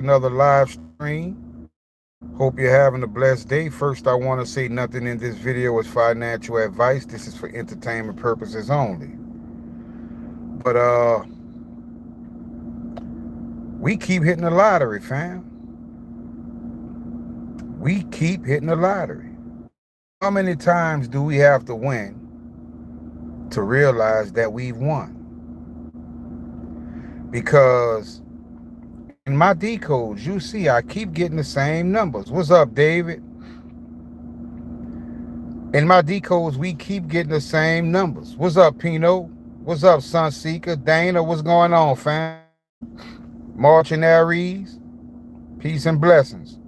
Another live stream. Hope you're having a blessed day. First, I want to say nothing in this video is financial advice. This is for entertainment purposes only. But we keep hitting the lottery, fam. We keep hitting the lottery. How many times do we have to win to realize that we've won? Because in my decodes, you see I keep getting the same numbers. What's up, David? In my decodes, we keep getting the same numbers. What's up, Pino? What's up, Sunseeker? Dana, what's going on, fam? Marching Aries, peace and blessings.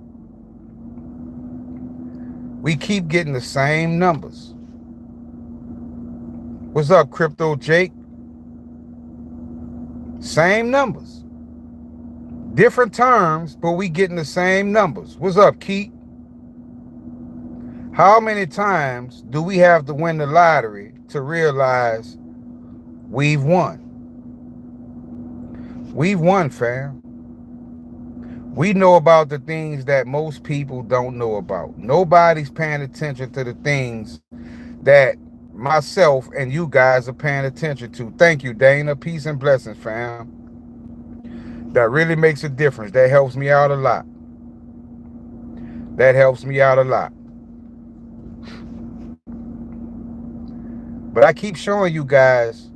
We keep getting the same numbers. What's up, Crypto Jake? Same numbers. Different terms, but we getting the same numbers. What's up, Keith? How many times do we have to win the lottery to realize we've won? We've won, fam. We know about the things that most people don't know about. Nobody's paying attention to the things that myself and you guys are paying attention to. Thank you, Dana. Peace and blessings, fam. That really makes a difference. That helps me out a lot. That helps me out a lot. But I keep showing you guys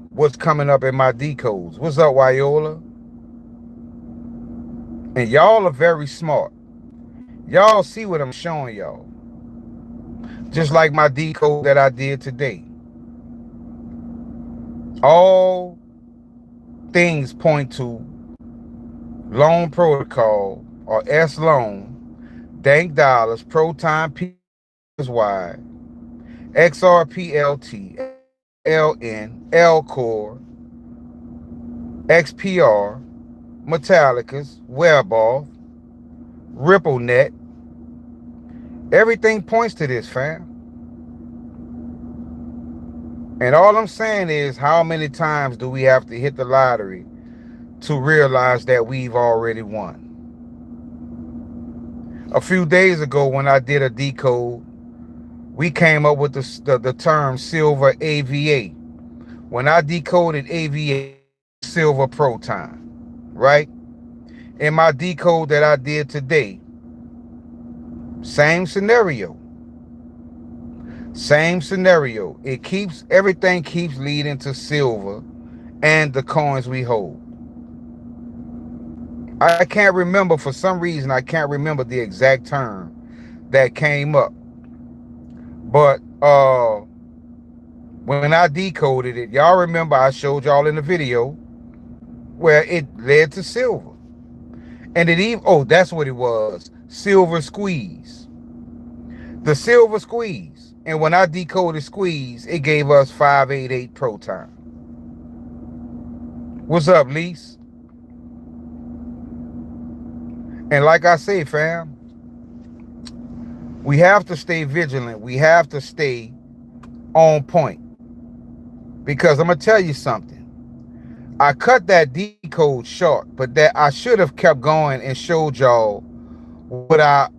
what's coming up in my decodes. What's up, Wyola? And y'all are very smart. Y'all see what I'm showing y'all. Just like my decode that I did today. All things point to Loan Protocol or S Loan, Dank Dollars, Proton PSY, XRPLT, LN, Lcore, XPR, Metallicas, Weboff, RippleNet. Everything points to this, fam. And all I'm saying is, how many times do we have to hit the lottery to realize that we've already won? A few days ago when I did a decode, we came up with the term silver AVA. When I decoded AVA, silver proton, right? In my decode that I did today, same scenario. Same scenario. Everything keeps leading to silver and the coins we hold. I can't remember, for some reason, I can't remember the exact term that came up. But when I decoded it, y'all remember I showed y'all in the video where it led to silver. And it even, oh, that's what it was. Silver squeeze. The silver squeeze. And when I decoded squeeze, it gave us 588 proton. What's up, Lise? And like I say, fam, we have to stay vigilant. We have to stay on point. Because I'm going to tell you something. I cut that decode short, but that I should have kept going and showed y'all what I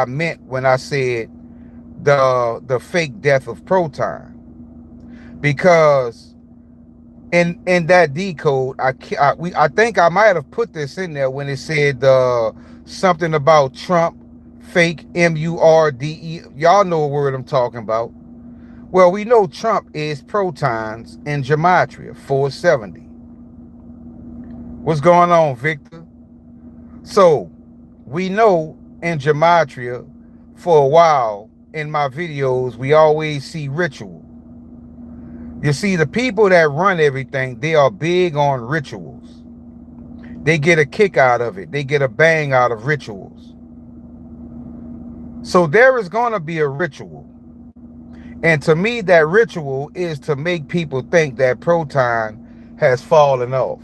meant when I said the fake death of proton. Because in that decode, I think I might have put this in there when it said something about Trump fake MURDE. Y'all know what word I'm talking about. Well, we know Trump is protons in gematria 470. What's going on, Victor? So we know in gematria for a while in my videos we always see ritual. You see, the people that run everything, they are big on rituals. They get a kick out of it. They get a bang out of rituals. So there is going to be a ritual. And to me, that ritual is to make people think that proton has fallen off.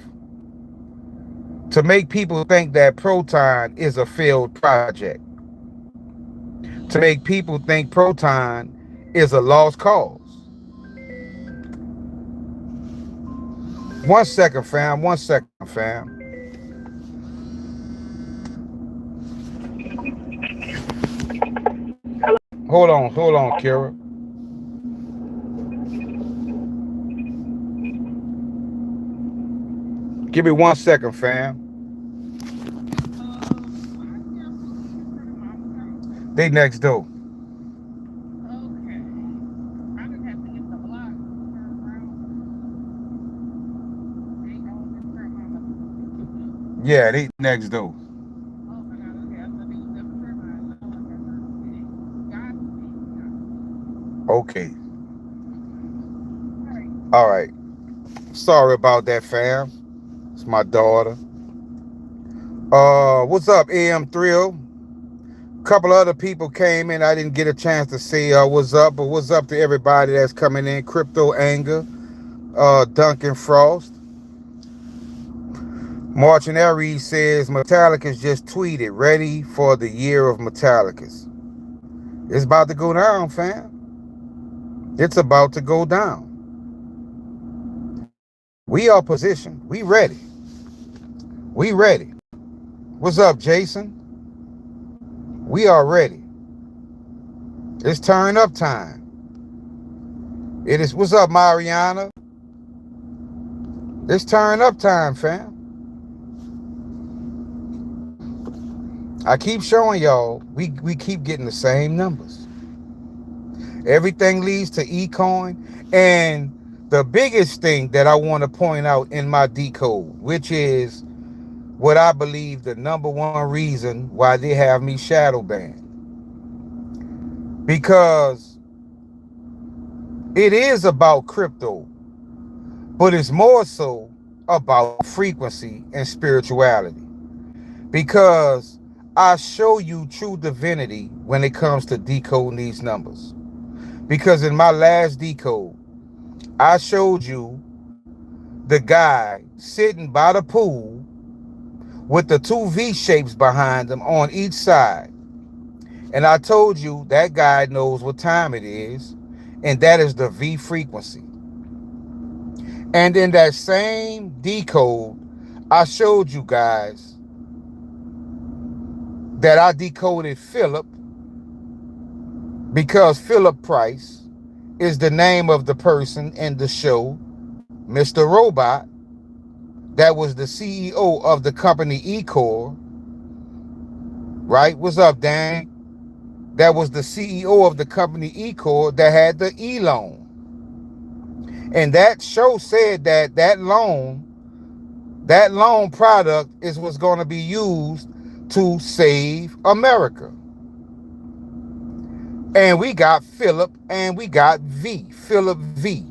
To make people think that proton is a failed project. To make people think proton is a lost cause. 1 second, fam. 1 second, fam. Hold on, Kira. Give me 1 second, fam. They next door. Yeah, they next door. Okay. All right. Sorry about that, fam. It's my daughter. What's up, AM Thrill? Couple other people came in. I didn't get a chance to say what's up, but what's up to everybody that's coming in? Crypto Anger, Duncan Frost. Martin Aries says Metallica's just tweeted, ready for the year of Metallica's. It's about to go down, fam. It's about to go down. We are positioned. We ready. We ready. What's up, Jason? We are ready. It's turn up time. It is. What's up, Mariana? It's turn up time, fam. I keep showing y'all, we keep getting the same numbers. Everything leads to eCoin. And the biggest thing that I want to point out in my decode, which is what I believe the number one reason why they have me shadow banned. Because it is about crypto, but it's more so about frequency and spirituality. Because I show you true divinity when it comes to decoding these numbers. Because in my last decode, I showed you the guy sitting by the pool with the two V shapes behind him on each side. And I told you that guy knows what time it is, and that is the V frequency. And in that same decode, I showed you guys that I decoded Philip because Philip Price is the name of the person in the show, Mr. Robot, that was the CEO of the company eCore, right? What's up, Dan? That was the CEO of the company eCore that had the E-loan. And that show said that that loan product is what's going to be used to save America. And we got Philip and we got V, Philip V.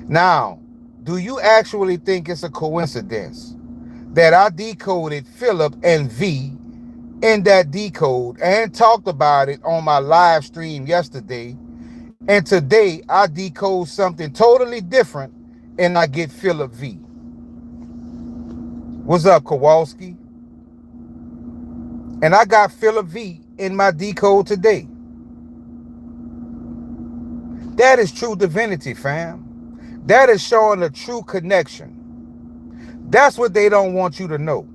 Now, do you actually think it's a coincidence that I decoded Philip and V in that decode and talked about it on my live stream yesterday, and today I decode something totally different and I get Philip V? What's up, Kowalski? And I got Philip V in my decode today. That is true divinity, fam. That is showing a true connection. That's what they don't want you to know.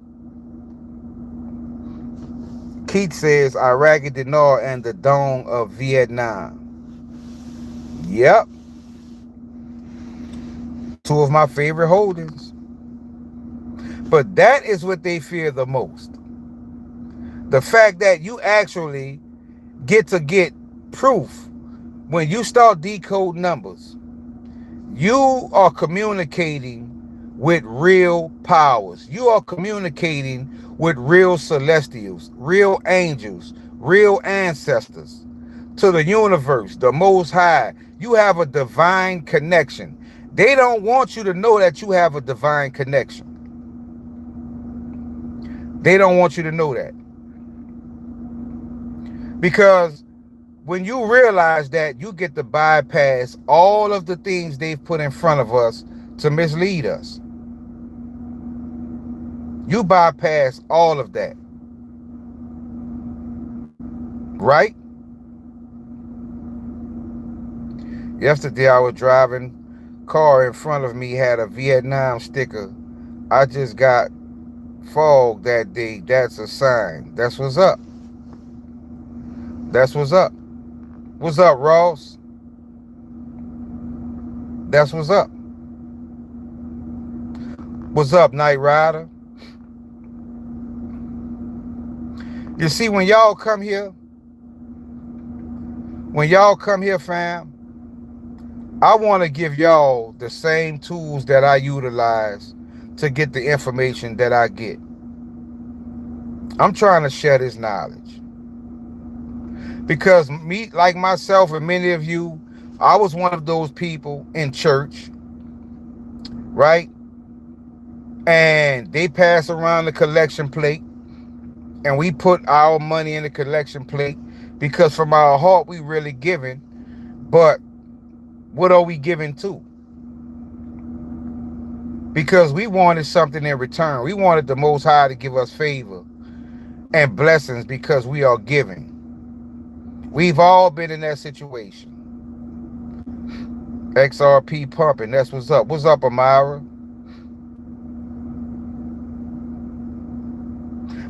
Keith says Iraqi dinar and the Dong of Vietnam. Yep. Two of my favorite holdings. But that is what they fear the most. The fact that you actually get proof when you start decoding numbers. You are communicating with real powers. You are communicating with real celestials, real angels, real ancestors, to the universe, the Most High. You have a divine connection. They don't want you to know that you have a divine connection. They don't want you to know that. Because when you realize that, you get to bypass all of the things they've put in front of us to mislead us. You bypass all of that. Right? Yesterday I was driving, car in front of me had a Vietnam sticker. I just got fog that day. That's a sign. That's what's up. That's what's up. What's up, Ross? That's what's up. What's up, Night Rider? You see, when y'all come here, fam, I want to give y'all the same tools that I utilize to get the information that I get. I'm trying to share this knowledge. Because me, like myself and many of you, I was one of those people in church, right? And they pass around the collection plate, and we put our money in the collection plate because from our heart we really giving, but what are we giving to? Because we wanted something in return. We wanted the Most High to give us favor and blessings because we are giving. We've all been in that situation. XRP pumping, that's what's up. What's up, Amira?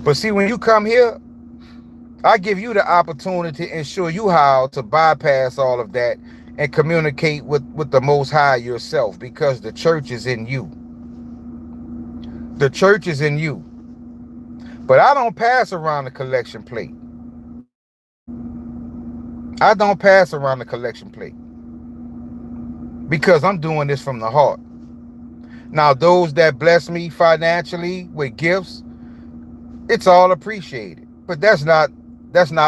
But see, when you come here, I give you the opportunity and show you how to bypass all of that and communicate with the Most High yourself, because the church is in you. The church is in you. But I don't pass around the collection plate. I don't pass around the collection plate because I'm doing this from the heart. Now, those that bless me financially with gifts, it's all appreciated. But that's not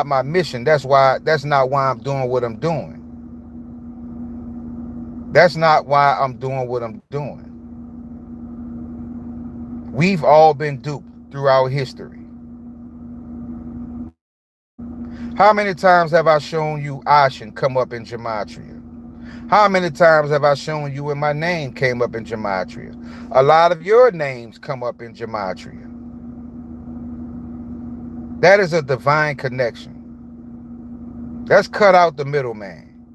my mission. That's not why I'm doing what I'm doing. That's not why I'm doing what I'm doing. We've all been duped throughout history. How many times have I shown you Ashen come up in Gematria? How many times have I shown you when my name came up in Gematria? A lot of your names come up in Gematria. That is a divine connection. Let's cut out the middleman.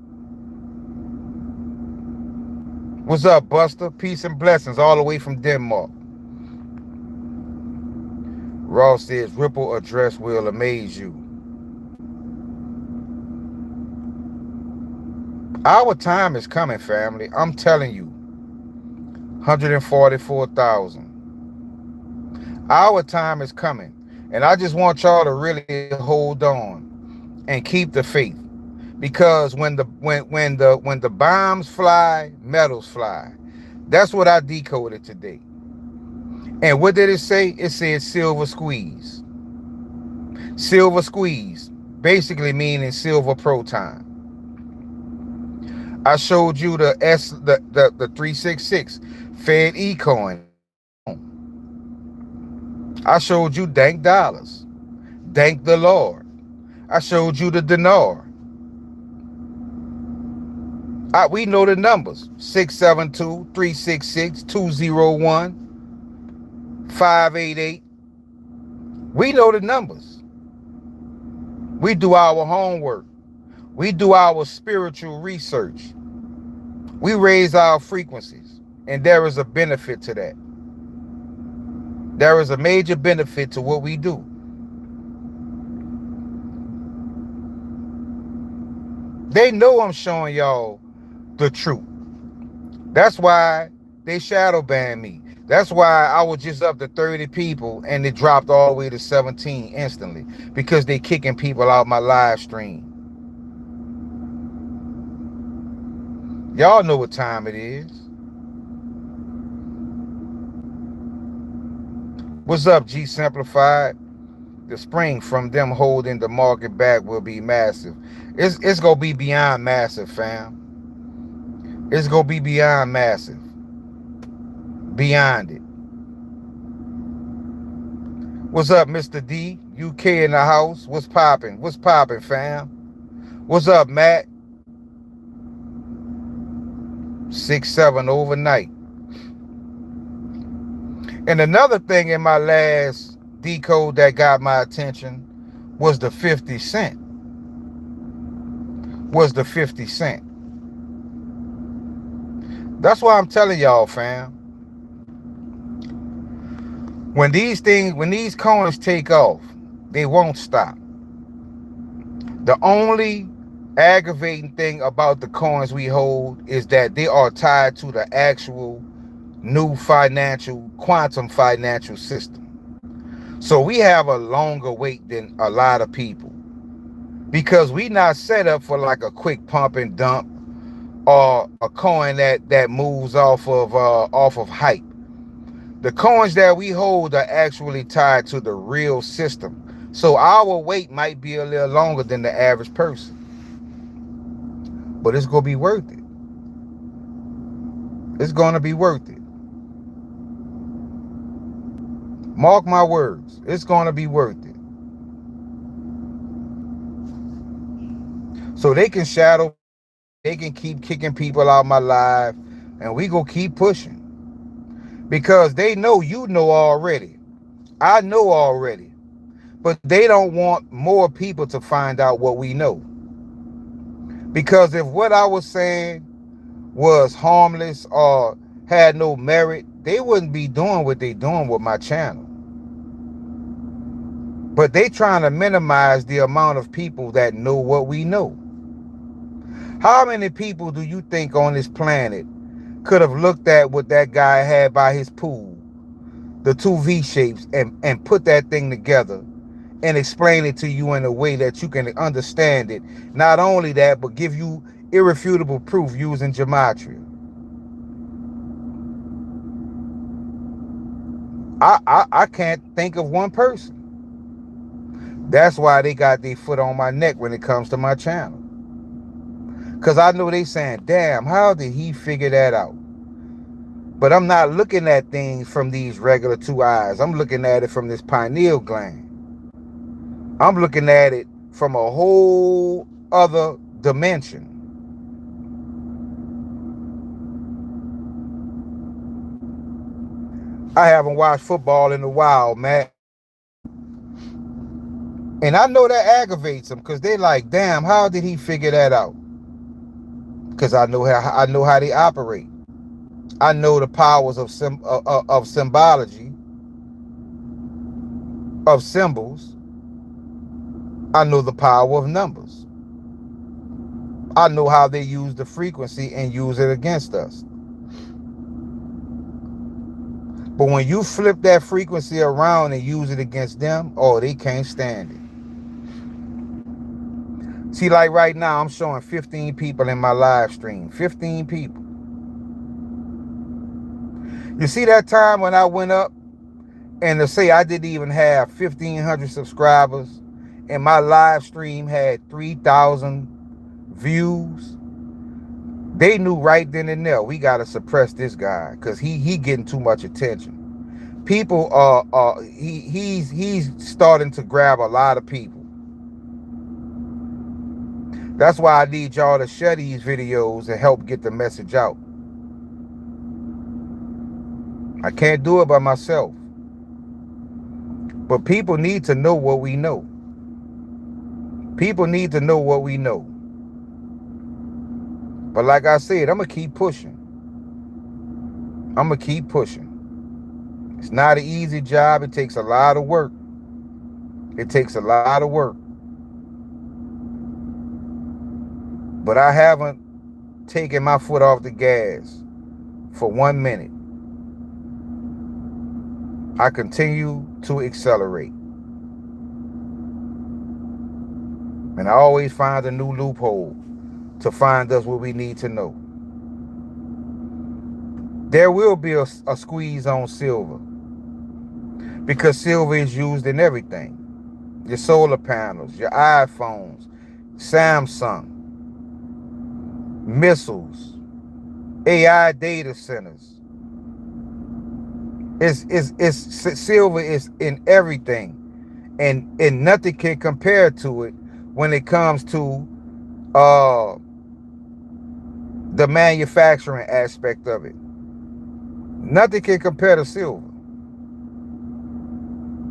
What's up, Buster? Peace and blessings all the way from Denmark. Ross says, Ripple address will amaze you. Our time is coming, family. I'm telling you. 144,000. Our time is coming. And I just want y'all to really hold on and keep the faith. Because when the bombs fly, metals fly. That's what I decoded today. And what did it say? It said silver squeeze. Silver squeeze, basically meaning silver proton. I showed you the 366 Fed eCoin. I showed you dank dollars. Thank the Lord. I showed you the dinar. We know the numbers. 672, 366, 201, 588. We know the numbers. We do our homework. We do our spiritual research. We raise our frequencies. And there is a benefit to that. There is a major benefit to what we do. They know I'm showing y'all the truth. That's why they shadow banned me. That's why I was just up to 30 people and it dropped all the way to 17 instantly, because they kicking people out my live stream. Y'all know what time it is. What's up, G Simplified? The spring from them holding the market back will be massive. It's gonna be beyond massive, fam. It's gonna be beyond massive. Beyond it. What's up, Mr. D? UK in the house. What's popping? What's popping, fam? What's up, Matt? 6-7 overnight. And another thing in my last decode that got my attention was the 50 cent. Was the 50 cent. That's why I'm telling y'all, fam. When these coins take off, they won't stop. The only Aggravating thing about the coins we hold is that they are tied to the actual new quantum financial system. So we have a longer wait than a lot of people because we not set up for like a quick pump and dump or a coin that moves off of hype. The coins that we hold are actually tied to the real system. So our wait might be a little longer than the average person, but it's gonna be worth it. It's gonna be worth it. Mark my words, it's gonna be worth it. So they can shadow, they can keep kicking people out my life, and we gonna keep pushing. Because they know you know already. I know already. But they don't want more people to find out what we know. Because if what I was saying was harmless or had no merit, they wouldn't be doing what they doing with my channel. But they trying to minimize the amount of people that know what we know. How many people do you think on this planet could have looked at what that guy had by his pool, the two V shapes, and put that thing together and explain it to you in a way that you can understand it? Not only that, but give you irrefutable proof using gematria. I can't think of one person. That's why they got their foot on my neck when it comes to my channel. Because I know they saying, damn, how did he figure that out? But I'm not looking at things from these regular two eyes. I'm looking at it from this pineal gland. I'm looking at it from a whole other dimension. I haven't watched football in a while, man. And I know that aggravates them because they're like, damn, how did he figure that out? Because I know how they operate. I know the powers of symbology, of symbols. I know the power of numbers. I know how they use the frequency and use it against us. But when you flip that frequency around and use it against them, oh, they can't stand it. See, like right now, I'm showing 15 people in my live stream. 15 people. You see that time when I went up and to say I didn't even have 1,500 subscribers and my live stream had 3,000 views? They knew right then and there, we got to suppress this guy because he getting too much attention. People he's starting to grab a lot of people. That's why I need y'all to share these videos and help get the message out. I can't do it by myself. But people need to know what we know. People need to know what we know. But like I said, I'm going to keep pushing. I'm going to keep pushing. It's not an easy job. It takes a lot of work. It takes a lot of work. But I haven't taken my foot off the gas for 1 minute. I continue to accelerate. And I always find a new loophole to find us what we need to know. There will be a squeeze on silver because silver is used in everything. Your solar panels, your iPhones, Samsung, missiles, AI data centers. Silver is in everything, and nothing can compare to it when it comes to the manufacturing aspect of it. Nothing can compare to silver.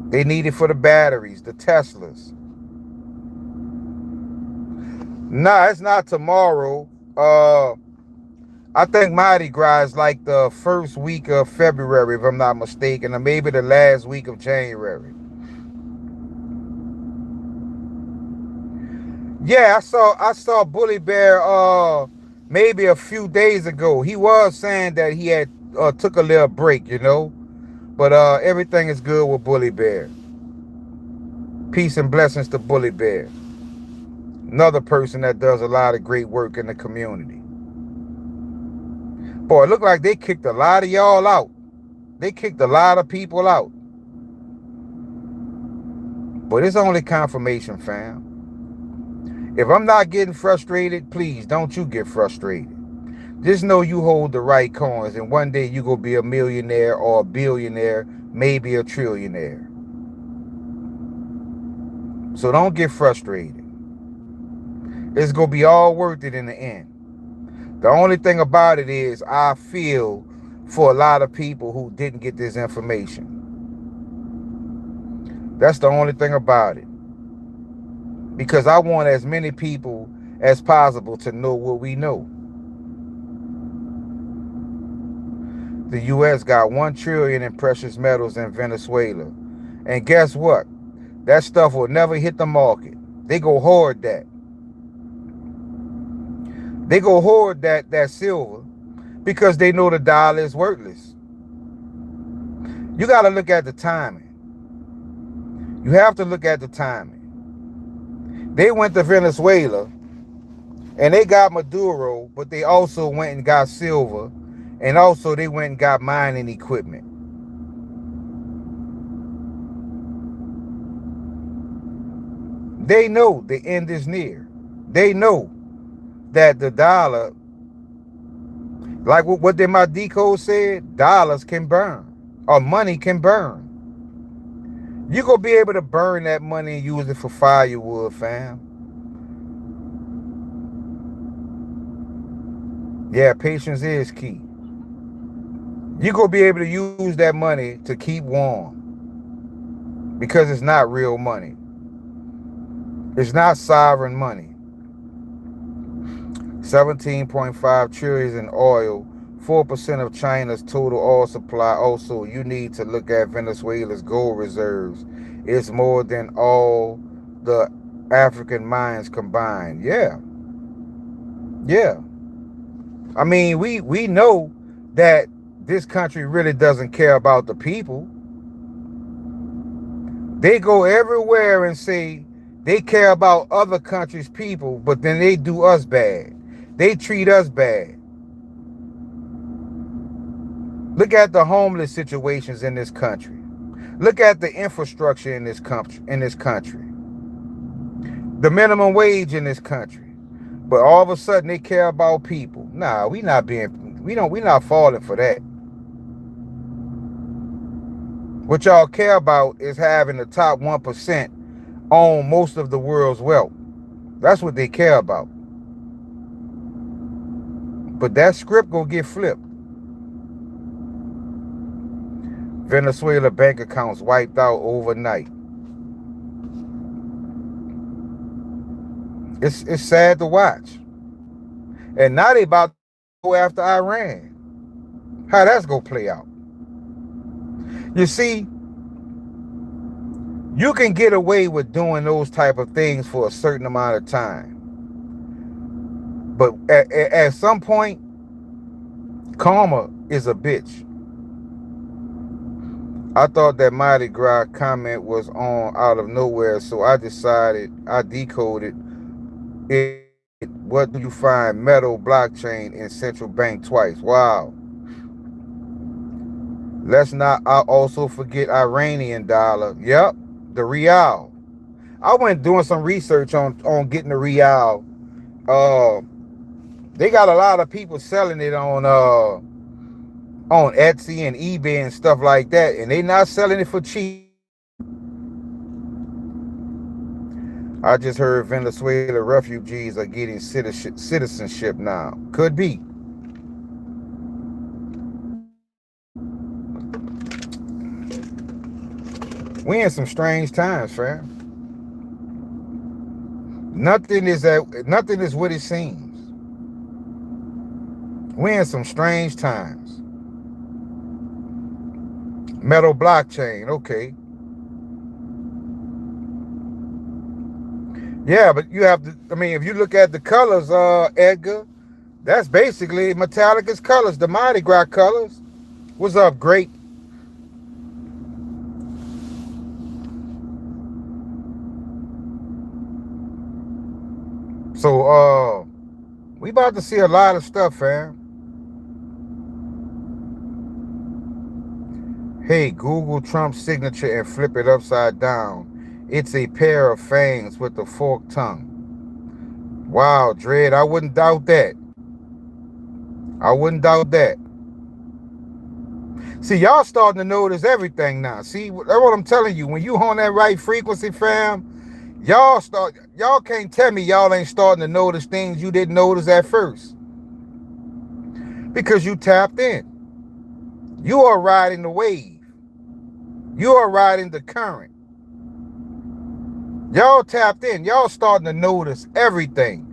They need it for the batteries, the Teslas. Nah, it's not tomorrow. I think Mardi Gras is like the first week of February, if I'm not mistaken, or maybe the last week of January. Yeah, I saw Bully Bear maybe a few days ago. He was saying that he had took a little break, you know. But everything is good with Bully Bear. Peace and blessings to Bully Bear. Another person that does a lot of great work in the community. Boy, it looked like they kicked a lot of y'all out. They kicked a lot of people out. But it's only confirmation, fam. If I'm not getting frustrated, please don't you get frustrated. Just know you hold the right coins, and one day you gonna be a millionaire or a billionaire, maybe a trillionaire. So don't get frustrated. It's gonna be all worth it in the end. The only thing about it is I feel for a lot of people who didn't get this information. That's the only thing about it. Because I want as many people as possible to know what we know. The U.S. got 1 trillion in precious metals in Venezuela. And guess what? That stuff will never hit the market. They go hoard that. They go hoard that silver because they know the dollar is worthless. You got to look at the timing. You have to look at the timing. They went to Venezuela and they got Maduro, but they also went and got silver, and also they went and got mining equipment. They know the end is near. They know that the dollar, like what did my decode said, dollars can burn, or money can burn. You gonna be able to burn that money and use it for firewood, fam. Yeah, patience is key. You gonna be able to use that money to keep warm because it's not real money. It's not sovereign money. 17.5 trillion in oil, 4% of China's total oil supply. Also, you need to look at Venezuela's gold reserves. It's more than all the African mines combined. Yeah. I mean, we know that this country really doesn't care about the people. They go everywhere and say they care about other countries' people, but then they do us bad. They treat us bad. Look at the homeless situations in this country. Look at the infrastructure in this country. The minimum wage in this country. But all of a sudden they care about people. Nah, we not falling for that. What y'all care about is having the top 1% own most of the world's wealth. That's what they care about. But that script gonna get flipped. Venezuela bank accounts wiped out overnight. It's sad to watch. And now they about to go after Iran. How that's gonna play out? You see, you can get away with doing those type of things for a certain amount of time. But at some point, karma is a bitch. I thought that Mardi Gras comment was on out of nowhere, so I decoded it. What do you find? Metal blockchain in central bank twice. Wow. Let's not also forget Iranian dollar. Yep, the real. I went doing some research on getting the real. They got a lot of people selling it on Etsy and eBay and stuff like that, and they not selling it for cheap. I just heard Venezuela refugees are getting citizenship now. Could be. We in some strange times, fam. Nothing is what it seems. We in some strange times. Metal blockchain, okay. Yeah, but you have to, I mean, if you look at the colors, Edgar, that's basically Metallica's colors, the Mardi Gras colors. What's up, great? So, we about to see a lot of stuff, fam. Hey, Google Trump's signature and flip it upside down. It's a pair of fangs with a forked tongue. Wow, Dread, I wouldn't doubt that. I wouldn't doubt that. See, y'all starting to notice everything now. See, that's what I'm telling you. When you on that right frequency, fam, y'all can't tell me y'all ain't starting to notice things you didn't notice at first. Because you tapped in. You are riding the wave. You are riding the current. Y'all tapped in. Y'all starting to notice everything.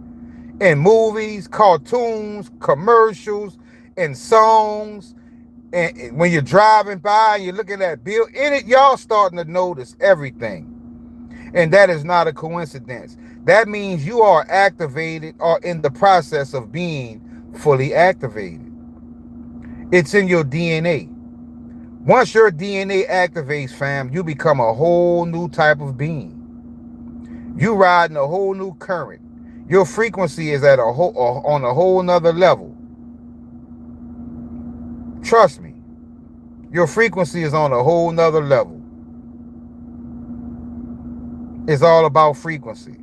In movies, cartoons, commercials, and songs. And when you're driving by and you're looking at bill in it, y'all starting to notice everything. And that is not a coincidence. That means you are activated or in the process of being fully activated. It's in your DNA. Once your DNA activates, fam, you become a whole new type of being. You riding a whole new current. Your frequency is at on a whole nother level. Trust me. Your frequency is on a whole nother level. It's all about frequency.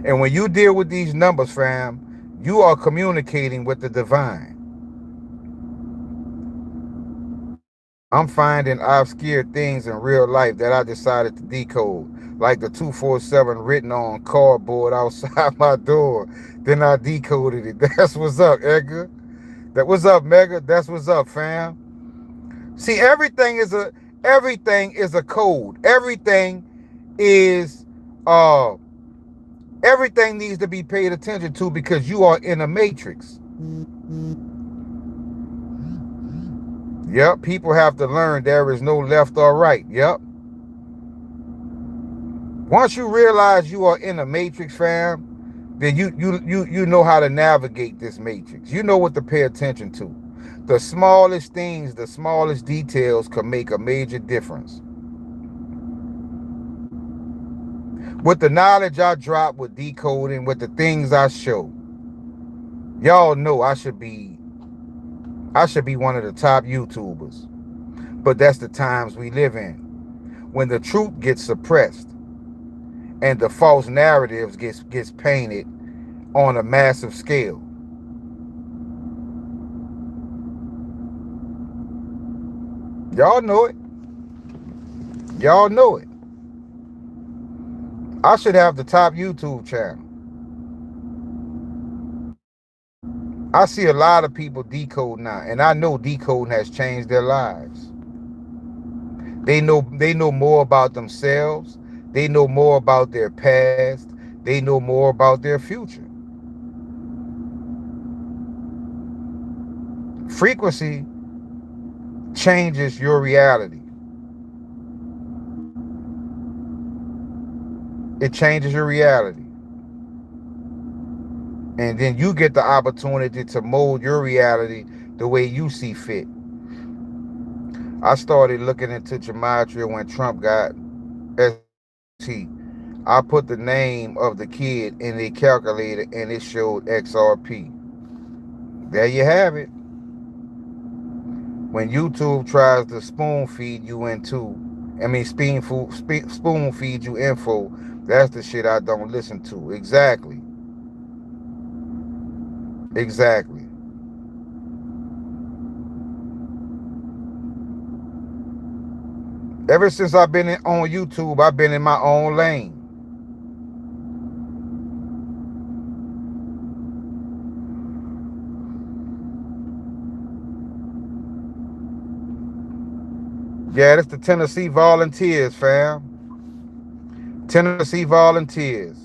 And when you deal with these numbers, fam, you are communicating with the divine. I'm finding obscure things in real life that I decided to decode, like the 247 written on cardboard outside my door. Then I decoded it. That's what's up, Edgar. That what's up, Mega. That's what's up, fam. See, everything is a code. Uh everything needs to be paid attention to because you are in a matrix. Yep, people have to learn there is no left or right. Yep. Once you realize you are in a matrix, fam, then you know how to navigate this matrix. You know what to pay attention to. The smallest things, the smallest details can make a major difference. With the knowledge I drop with decoding, with the things I show, y'all know I should be one of the top YouTubers. But that's the times we live in. When the truth gets suppressed and the false narratives gets painted on a massive scale. Y'all know it. Y'all know it. I should have the top YouTube channel. I see a lot of people decode now, and I know decoding has changed their lives. They know more about themselves. They know more about their past. They know more about their future. Frequency changes your reality. It changes your reality. And then you get the opportunity to mold your reality the way you see fit. I started looking into gematria when Trump got ST. I put the name of the kid in the calculator and it showed XRP. There you have it. When YouTube tries to spoon feed you spoon feed you info, that's the shit I don't listen to. Exactly. Exactly. Ever since I've been on YouTube, I've been in my own lane. Yeah, that's the Tennessee Volunteers, fam. Tennessee Volunteers.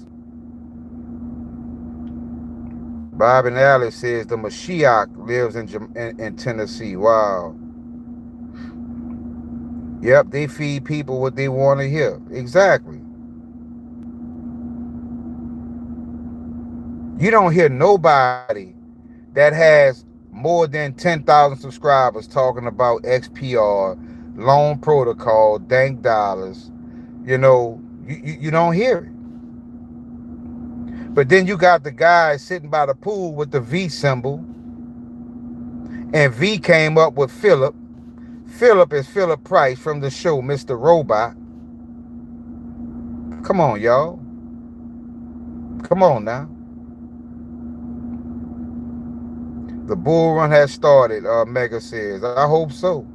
Bob and Alice says the Mashiach lives in Tennessee. Wow. Yep, they feed people what they want to hear. Exactly. You don't hear nobody that has more than 10,000 subscribers talking about XPR, loan protocol, dank dollars. You don't hear it. But then you got the guy sitting by the pool with the V symbol, and V came up with Philip. Philip is Philip Price from the show Mr. Robot. Come on, y'all. Come on now. The bull run has started, Mega says. I hope so.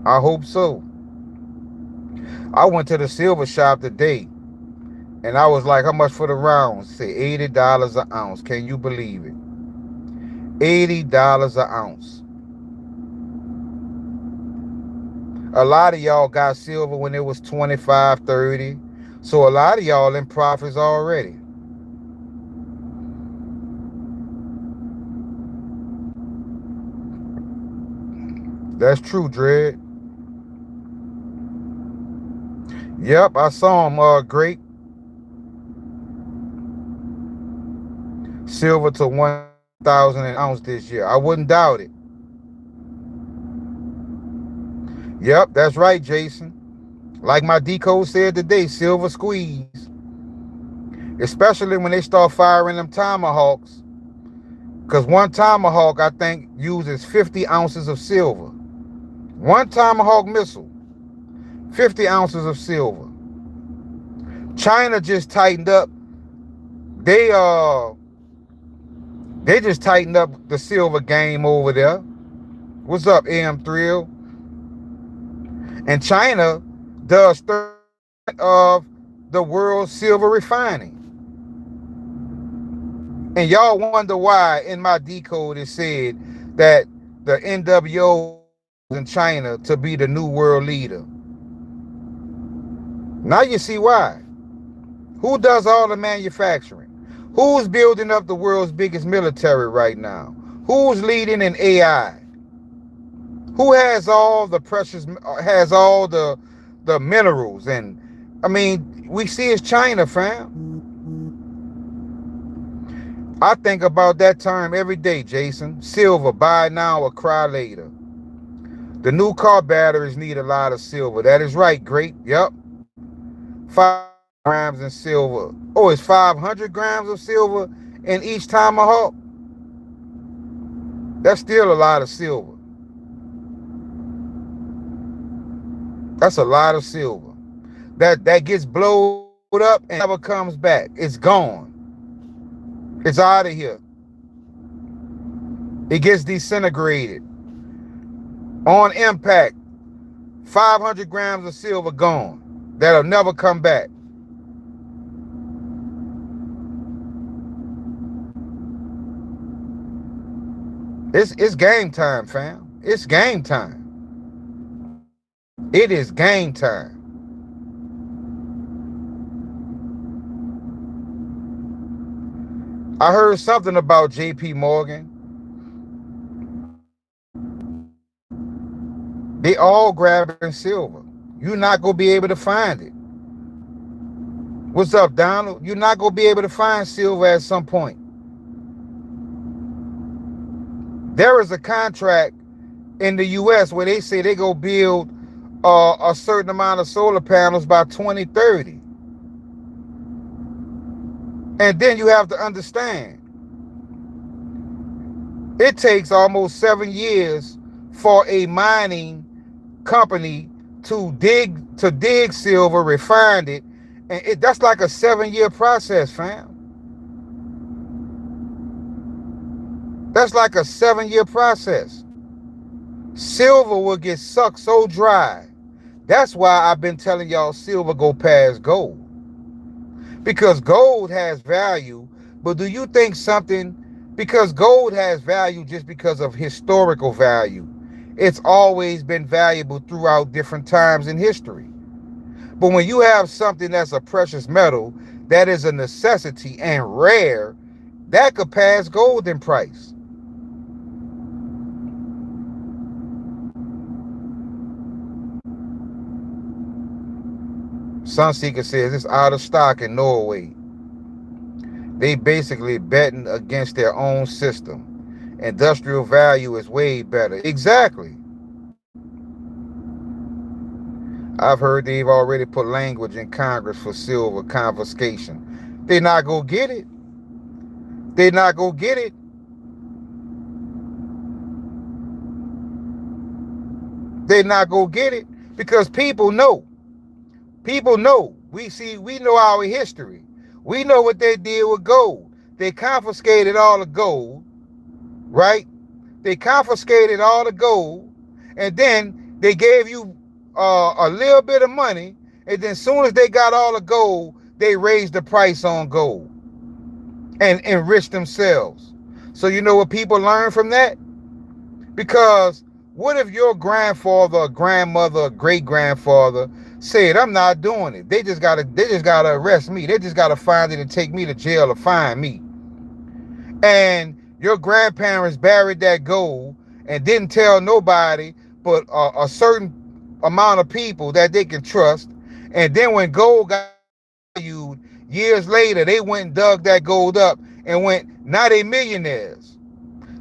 I hope so. I went to the silver shop today, and I was like, how much for the rounds? Say $80 an ounce. Can you believe it? $80 an ounce. A lot of y'all got silver when it was 25, 30. So a lot of y'all in profits already. That's true, Dread. Yep, I saw him, great. Silver to 1,000 an ounce this year. I wouldn't doubt it. Yep, that's right, Jason. Like my decode said today, silver squeeze. Especially when they start firing them tomahawks. Because one tomahawk, I think, uses 50 ounces of silver. One tomahawk missile, 50 ounces of silver. China just tightened up. They just tightened up the silver game over there. What's up, AM Thrill? And China does 30% of the world's silver refining. And y'all wonder why in my decode it said that the NWO in China to be the new world leader. Now you see why. Who does all the manufacturing? Who's building up the world's biggest military right now? Who's leading in AI? Who has all the precious, has all the minerals? And I mean, we see it's China, fam. I think about that term every day, Jason. Silver, buy now or cry later. The new car batteries need a lot of silver. That is right, great. Yep. 5 grams in silver. Oh, it's 500 grams of silver in each tomahawk? That's still a lot of silver. That's a lot of silver. That gets blown up and never comes back. It's gone. It's out of here. It gets disintegrated. On impact, 500 grams of silver gone. That'll never come back. It's game time, fam. It's game time. It is game time. I heard something about JP Morgan. They all grabbing silver. You're not going to be able to find it. What's up, Donald? You're not going to be able to find silver at some point. There is a contract in the U.S. where they say they go build a certain amount of solar panels by 2030. And then you have to understand, it takes almost 7 years for a mining company to dig silver, refine it, and that's like a 7-year process, fam. That's like a 7-year process. Silver will get sucked so dry. That's why I've been telling y'all silver go past gold. Because gold has value, but do you think something, because gold has value just because of historical value. It's always been valuable throughout different times in history. But when you have something that's a precious metal, that is a necessity and rare, that could pass gold in price. Sunseeker says it's out of stock in Norway. They basically betting against their own system. Industrial value is way better. Exactly. I've heard they've already put language in Congress for silver confiscation. They're not going to get it. They're not going to get it. They're not going to get it because people know. People know. We know our history. We know what they did with gold. They confiscated all the gold, right? They confiscated all the gold, and then they gave you a little bit of money, and then as soon as they got all the gold, they raised the price on gold and enriched themselves. So you know what people learn from that? Because what if your grandfather, grandmother, great-grandfather said, I'm not doing it. They just gotta arrest me. They just gotta find it and take me to jail or fine me. And your grandparents buried that gold and didn't tell nobody but a certain amount of people that they can trust. And then when gold got valued years later, they went and dug that gold up and went, now they millionaires.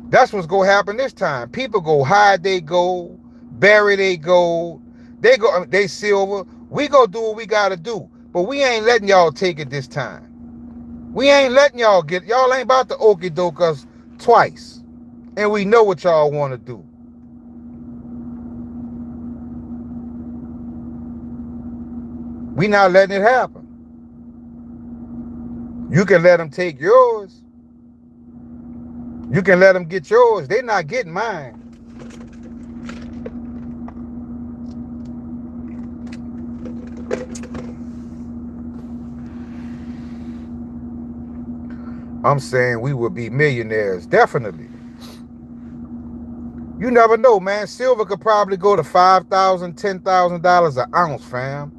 That's what's gonna happen this time. People go hide their gold, bury their gold, they silver. We go do what we gotta do, but we ain't letting y'all take it this time. We ain't letting y'all ain't about to okey doke us twice, and we know what y'all want to do. We not letting it happen. You can let them take yours. You can let them get yours. They're not getting mine. I'm saying we would be millionaires, definitely. You never know, man. Silver could probably go to $5,000, $10,000 an ounce, fam.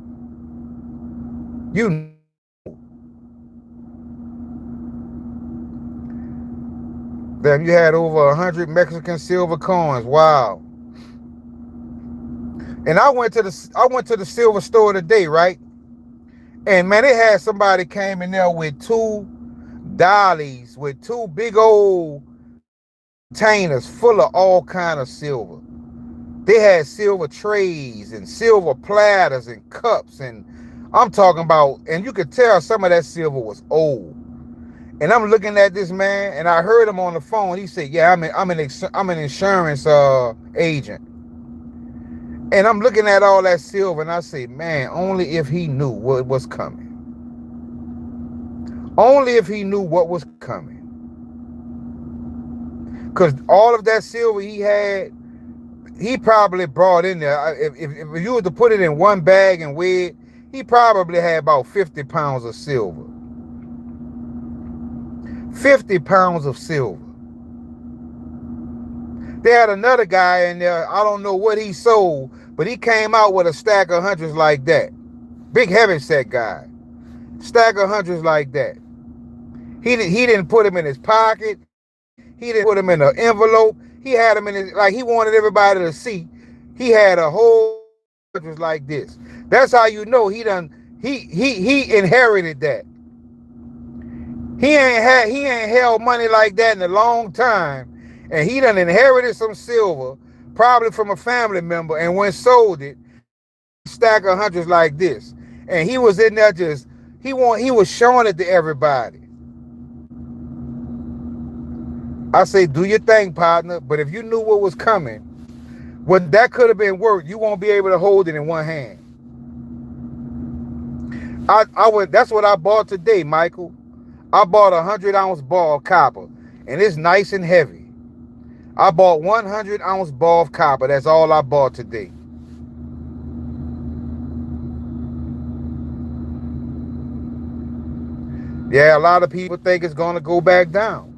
You know. Damn, you had over 100 Mexican silver coins. Wow. And I went to the silver store today, right? And man, they had somebody came in there with two dollies, with two big old containers full of all kind of silver. They had silver trays and silver platters and cups, and I'm talking about, and you could tell some of that silver was old. And I'm looking at this man, and I heard him on the phone. He said, "Yeah, I'm an insurance agent." And I'm looking at all that silver, and I say, "Man, only if he knew what was coming. Only if he knew what was coming." Because all of that silver he had, he probably brought in there. If you were to put it in one bag and weigh it, he probably had about 50 pounds of silver. 50 pounds of silver. They had another guy in there, I don't know what he sold, but he came out with a stack of hundreds like that. Big heavy set guy. Stack of hundreds like that. He didn't put them in his pocket. He didn't put them in an envelope. He had them in his, like he wanted everybody to see. He had a whole hundreds like this. That's how you know he inherited that. He ain't held money like that in a long time. And he done inherited some silver, probably from a family member, and went sold it, stack of hundreds like this. And he was in there just, he was showing it to everybody. I say, do your thing, partner. But if you knew what was coming, what that could have been worth, you won't be able to hold it in one hand. That's what I bought today, Michael. I bought a 100-ounce ball of copper, and it's nice and heavy. I bought 100-ounce ball of copper. That's all I bought today. Yeah, a lot of people think it's going to go back down.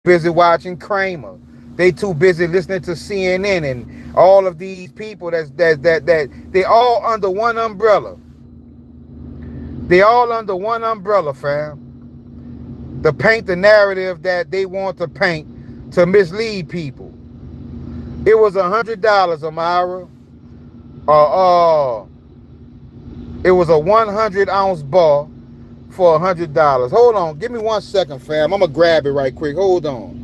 Busy watching Kramer. They too busy listening to CNN and all of these people that they all under one umbrella. They all under one umbrella, fam. To paint the narrative that they want to paint to mislead people. It was $100, Amara. It was a 100 ounce bar for $100. Hold on, give me 1 second, fam. I'm gonna grab it right quick. Hold on.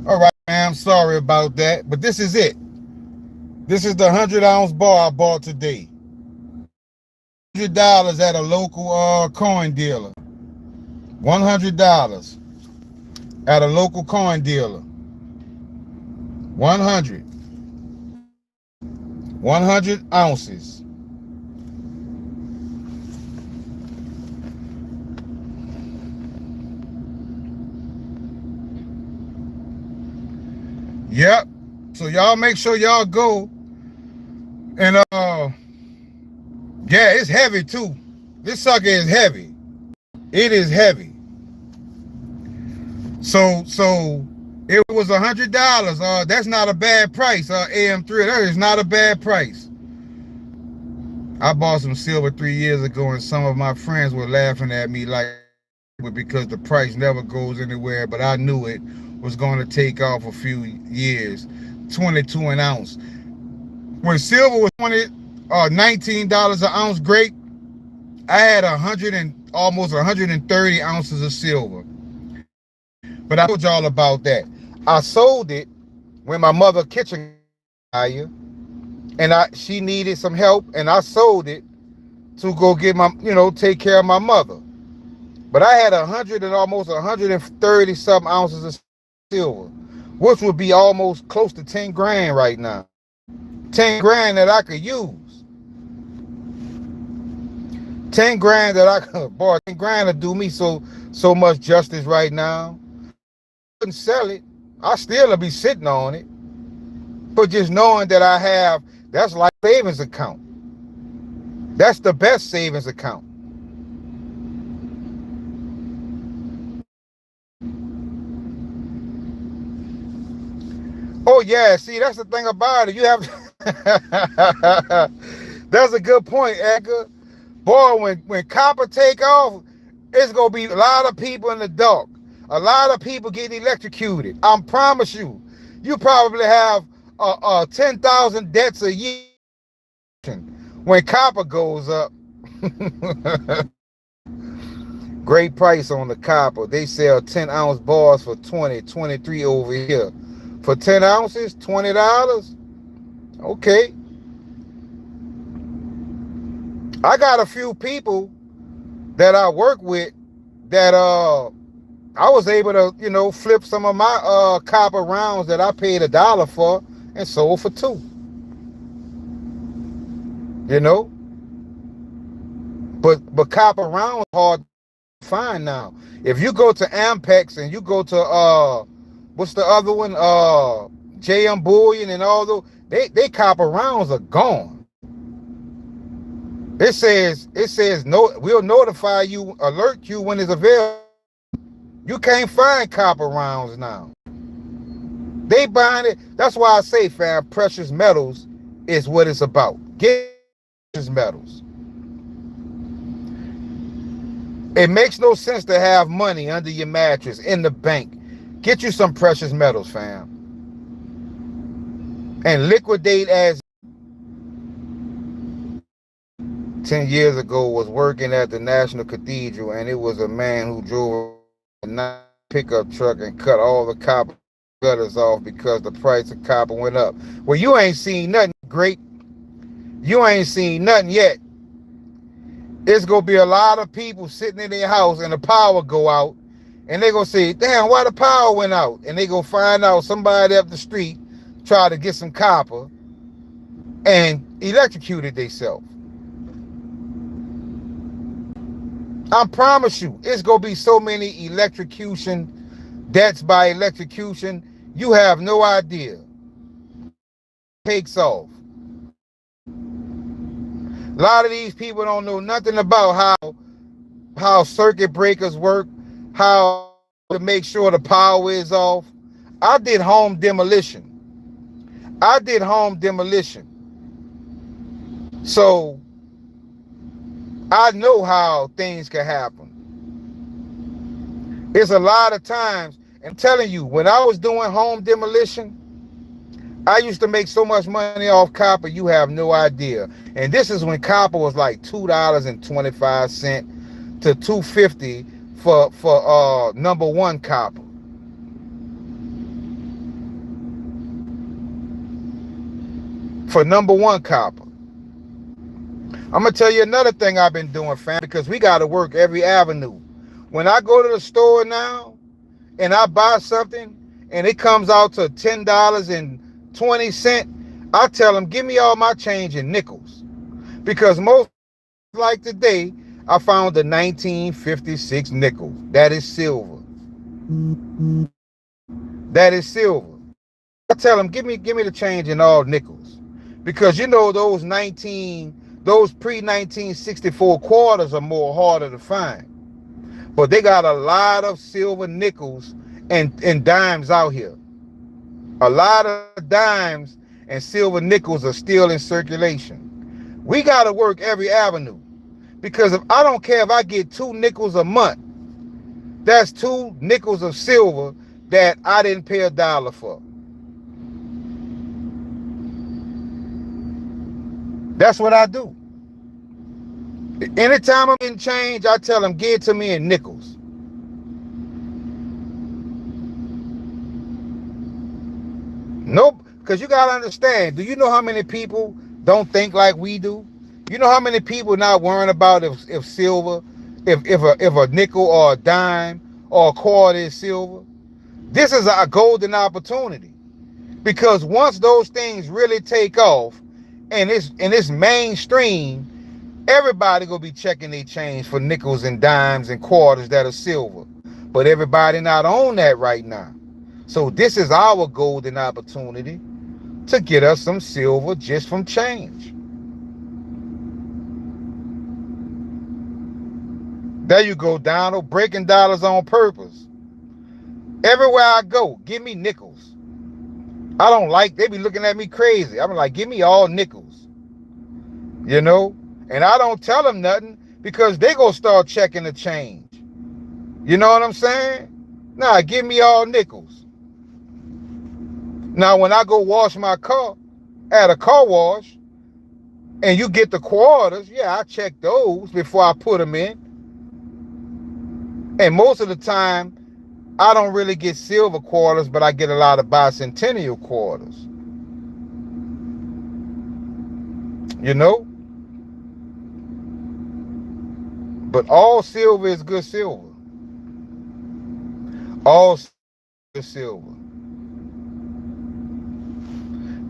All right, man, I'm sorry about that, but this is it. This is the 100 ounce bar I bought today. $100 at a local coin dealer. $100 at a local coin dealer. 100 ounces. Yep. So y'all make sure y'all go. And yeah, it's heavy too. This sucker is heavy. It is heavy. So it was $100. That's not a bad price. AM3, that is not a bad price. I bought some silver 3 years ago, and some of my friends were laughing at me like, because the price never goes anywhere, but I knew it was going to take off a few years. 22 an ounce. When silver was $19 an ounce, great. I had almost 130 ounces of silver. But I told y'all about that. I sold it when my mother kitchen fire, and she needed some help, and I sold it to go get take care of my mother. But I had almost 130 something ounces of silver, which would be almost close to 10 grand right now. 10 grand that I could use. 10 grand that I could, boy, 10 grand to do me so much justice right now. I couldn't sell it. I still be sitting on it. But just knowing that I have, that's like savings account. That's the best savings account. Oh yeah, see, that's the thing about it. You have that's a good point, Edgar. Boy, when copper take off, it's gonna be a lot of people in the dark. A lot of people getting electrocuted. I promise you. You probably have 10,000 deaths a year when copper goes up. Great price on the copper. They sell 10 ounce bars for 20, 23 over here. For 10 ounces, $20. Okay. I got a few people that I work with that I was able to, flip some of my copper rounds that I paid $1 for and sold for $2. But copper rounds hard to find now. If you go to Ampex and you go to what's the other one? JM Bullion and all those, they copper rounds are gone. It says no, we'll notify you, alert you when it's available. You can't find copper rounds now. They buying it. That's why I say, fam, precious metals is what it's about. Get precious metals. It makes no sense to have money under your mattress in the bank. Get you some precious metals, fam. And liquidate as 10 years ago was working at the National Cathedral, and it was a man who drove a pickup truck and cut all the copper gutters off because the price of copper went up. Well, you ain't seen nothing great. You ain't seen nothing yet. There's gonna be a lot of people sitting in their house and the power go out, And they gonna say, damn, why the power went out? And they gonna find out somebody up the street tried to get some copper and electrocuted themselves. I promise you, it's gonna be so many electrocution, deaths by electrocution, you have no idea. Takes off. A lot of these people don't know nothing about how circuit breakers work, how to make sure the power is off. I did home demolition. So I know how things can happen. It's a lot of times, I'm telling you, when I was doing home demolition, I used to make so much money off copper, you have no idea. And this is when copper was like $2.25 to $2.50 for number one copper. For number one copper. I'm gonna tell you another thing I've been doing, fam, because we gotta work every avenue. When I go to the store now and I buy something and it comes out to $10.20, I tell them, give me all my change in nickels. Because most, like today, I found the 1956 nickel. That is silver. That is silver. I tell them, give me the change in all nickels. Because you know those pre-1964 quarters are more harder to find. But they got a lot of silver nickels and dimes out here. A lot of dimes and silver nickels are still in circulation. We got to work every avenue. Because if I don't care if I get 2 nickels a month, that's 2 nickels of silver that I didn't pay $1 for. That's what I do. Anytime I'm in change, I tell them, give it to me in nickels. Nope, because you got to understand, do you know how many people don't think like we do? You know how many people not worrying about if silver, if a nickel or a dime or a quarter is silver? This is a golden opportunity. Because once those things really take off and it's mainstream, everybody gonna be checking their change for nickels and dimes and quarters that are silver. But everybody not on that right now. So this is our golden opportunity to get us some silver just from change. There you go, Donald, breaking dollars on purpose. Everywhere I go, give me nickels. I don't like, they be looking at me crazy. I'm like, give me all nickels. You know? And I don't tell them nothing because they gonna start checking the change. You know what I'm saying? Nah, give me all nickels. Now, when I go wash my car at a car wash and you get the quarters, yeah, I check those before I put them in. And most of the time, I don't really get silver quarters, but I get a lot of bicentennial quarters. You know? But all silver is good silver. All good silver.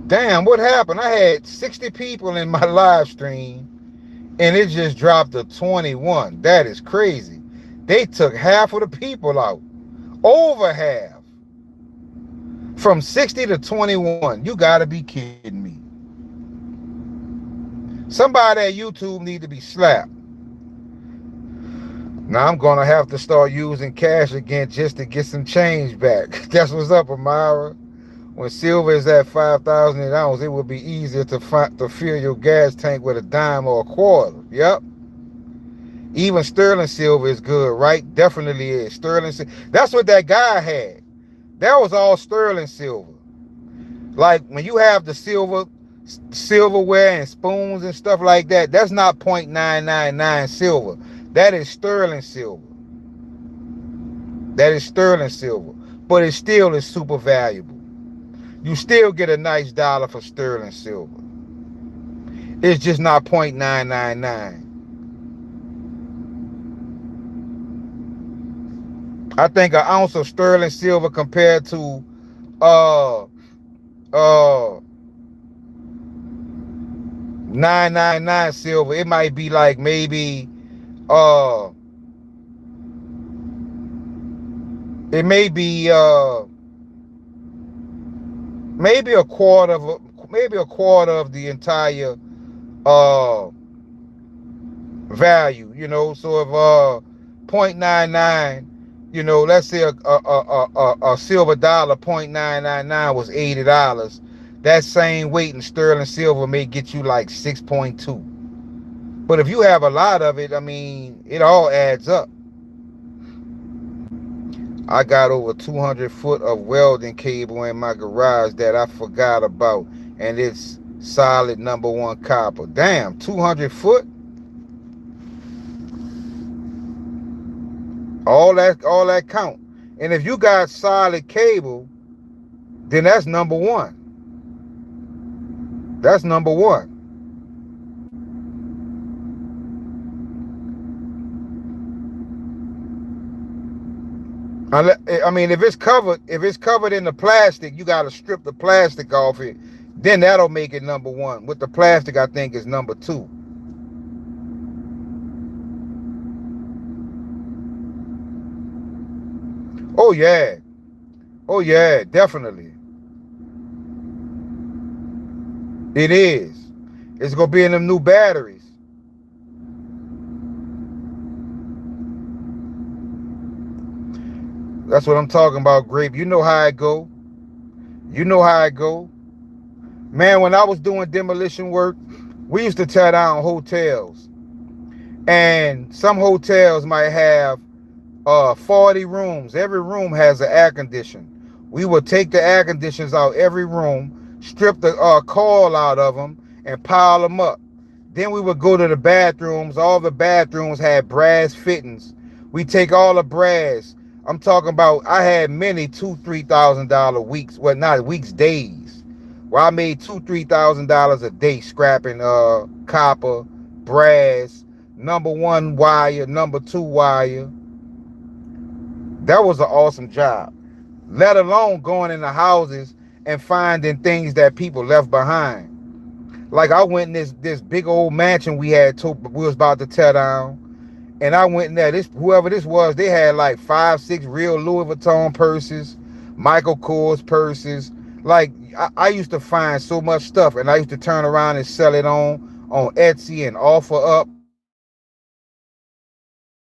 Damn, what happened? I had 60 people in my live stream and it just dropped to 21. That is crazy. They took half of the people out. Over half. From 60 to 21. You gotta be kidding me. Somebody at YouTube need to be slapped. Now I'm gonna have to start using cash again just to get some change back. That's what's up, Amara. When silver is at 5,000 an ounce, it would be easier to fill your gas tank with a dime or a quarter. Yep. Even sterling silver is good, right? Definitely is. Sterling silver. That's what that guy had. That was all sterling silver. Like when you have the silverware and spoons and stuff like that, that's not 0.999 silver. That is sterling silver. That is sterling silver. But it still is super valuable. You still get a nice dollar for sterling silver. It's just not 0.999. I think an ounce of sterling silver compared to uh uh 999 silver, it might be like uh it may be maybe a quarter of the entire uh value, so if 0.99, let's say a silver dollar 0.999 was $80, that same weight in sterling silver may get you like 6.2. But if you have a lot of it, I mean, it all adds up. I got over 200 foot of welding cable in my garage that I forgot about, and it's solid #1 copper. Damn, 200 foot? All that count. And if you got solid cable, then that's #1. That's #1. I mean, if it's covered in the plastic, you got to strip the plastic off it. Then that'll make it #1. With the plastic, I think is #2. Oh yeah. Oh yeah, definitely. It is. It's gonna be in them new batteries. That's what I'm talking about, Grape. You know how I go. You know how I go. Man, when I was doing demolition work, we used to tear down hotels. And some hotels might have 40 rooms. Every room has an air conditioner. We would take the air conditioners out every room, strip the coil out of them, and pile them up. Then we would go to the bathrooms. All the bathrooms had brass fittings. We take all the brass. I'm talking about, I had many $2,000-$3,000 weeks. Well, not weeks, days. Where I made $2,000-$3,000 a day scrapping copper, brass, #1 wire, #2 wire. That was an awesome job. Let alone going in the houses and finding things that people left behind. Like I went in this big old mansion we was about to tear down. And I went in there, whoever this was, they had like 5-6 real Louis Vuitton purses, Michael Kors purses. Like I used to find so much stuff, and I used to turn around and sell it on Etsy and OfferUp,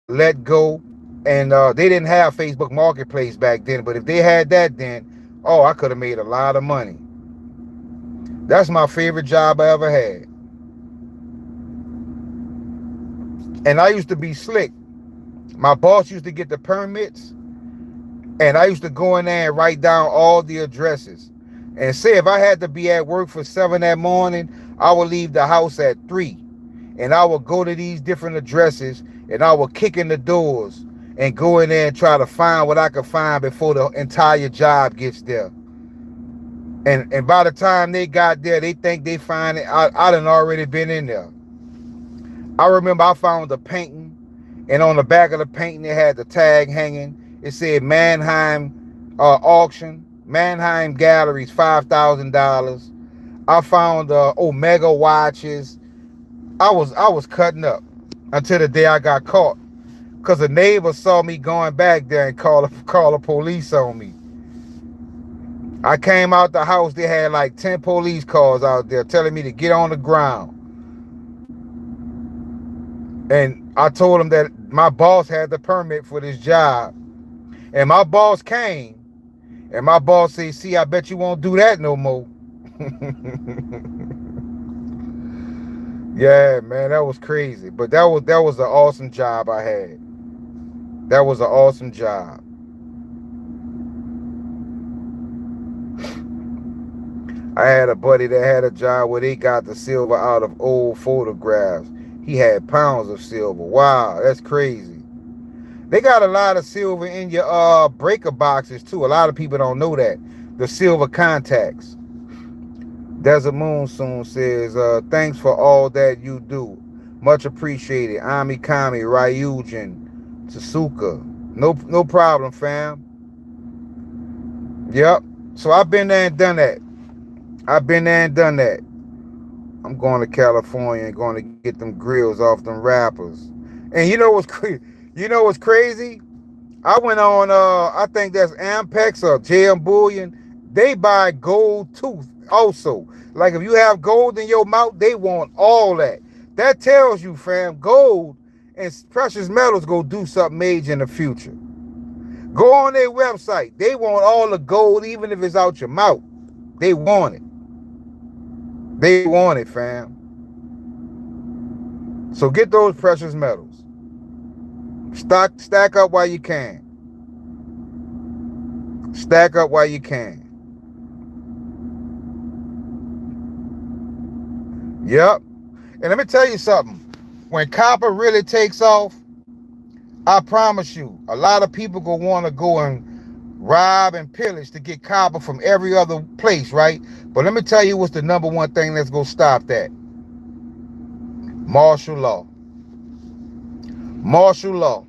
Let Go. And they didn't have Facebook Marketplace back then, but if they had that then, oh, I could have made a lot of money. That's my favorite job I ever had. And I used to be slick. My boss used to get the permits, and I used to go in there and write down all the addresses. And say if I had to be at work for 7 that morning, I would leave the house at 3. And I would go to these different addresses, and I would kick in the doors and go in there and try to find what I could find before the entire job gets there. And by the time they got there, they think they find it. I done already been in there. I remember I found a painting, and on the back of the painting, it had the tag hanging. It said Mannheim auction, Mannheim Galleries, $5,000. I found Omega watches. I was cutting up until the day I got caught, because a neighbor saw me going back there and call the police on me. I came out the house, they had like 10 police cars out there telling me to get on the ground. And I told him that my boss had the permit for this job. And my boss came, and my boss said, see, I bet you won't do that no more. Yeah, man, that was crazy. But that was an awesome job I had. That was an awesome job. I had a buddy that had a job where they got the silver out of old photographs. He had pounds of silver. Wow, that's crazy. They got a lot of silver in your breaker boxes too. A lot of people don't know that. The silver contacts. Desert Moonsoon says, thanks for all that you do. Much appreciated. Ami Kami, Ryujin, Tsuka. No problem, fam. Yep. So I've been there and done that. I've been there and done that. I'm going to California and going to get them grills off them rappers. And you know what's crazy? You know what's crazy? I went on I think that's Ampex or JM Bullion. They buy gold tooth also. Like if you have gold in your mouth, they want all that. That tells you, fam, gold and precious metals go do something major in the future. Go on their website. They want all the gold, even if it's out your mouth. They want it. They want it, fam. So get those precious metals. Stack up while you can. Stack up while you can. Yep. And let me tell you something. When copper really takes off, I promise you, a lot of people gonna want to go and rob and pillage to get copper from every other place, right? But let me tell you what's the number one thing that's gonna stop that. Martial law. Martial law.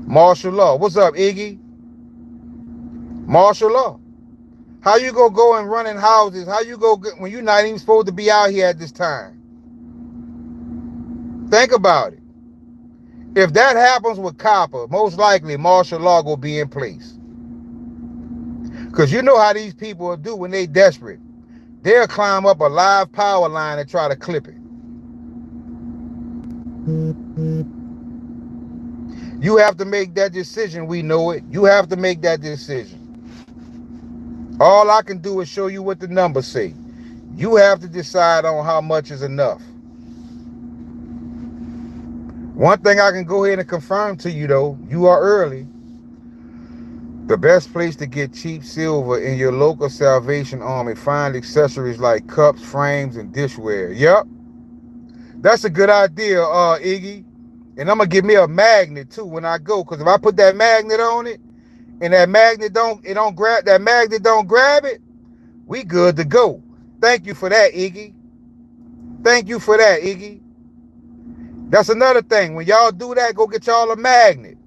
Martial law. What's up, Iggy? Martial law. How you gonna go and run in houses? How you go when you're not even supposed to be out here at this time? Think about it. If that happens with copper, most likely martial law will be in place. Because you know how these people do when they desperate. They'll climb up a live power line and try to clip it. You have to make that decision. We know it. You have to make that decision. All I can do is show you what the numbers say. You have to decide on how much is enough. One thing I can go ahead and confirm to you, though, you are early. The best place to get cheap silver in your local Salvation Army. Find accessories like cups, frames, and dishware. Yep. That's a good idea, Iggy. And I'm going to give me a magnet, too, when I go. Because if I put that magnet on it, and that magnet don't grab it, we good to go. Thank you for that, Iggy. Thank you for that, Iggy. That's another thing. When y'all do that, go get y'all a magnet.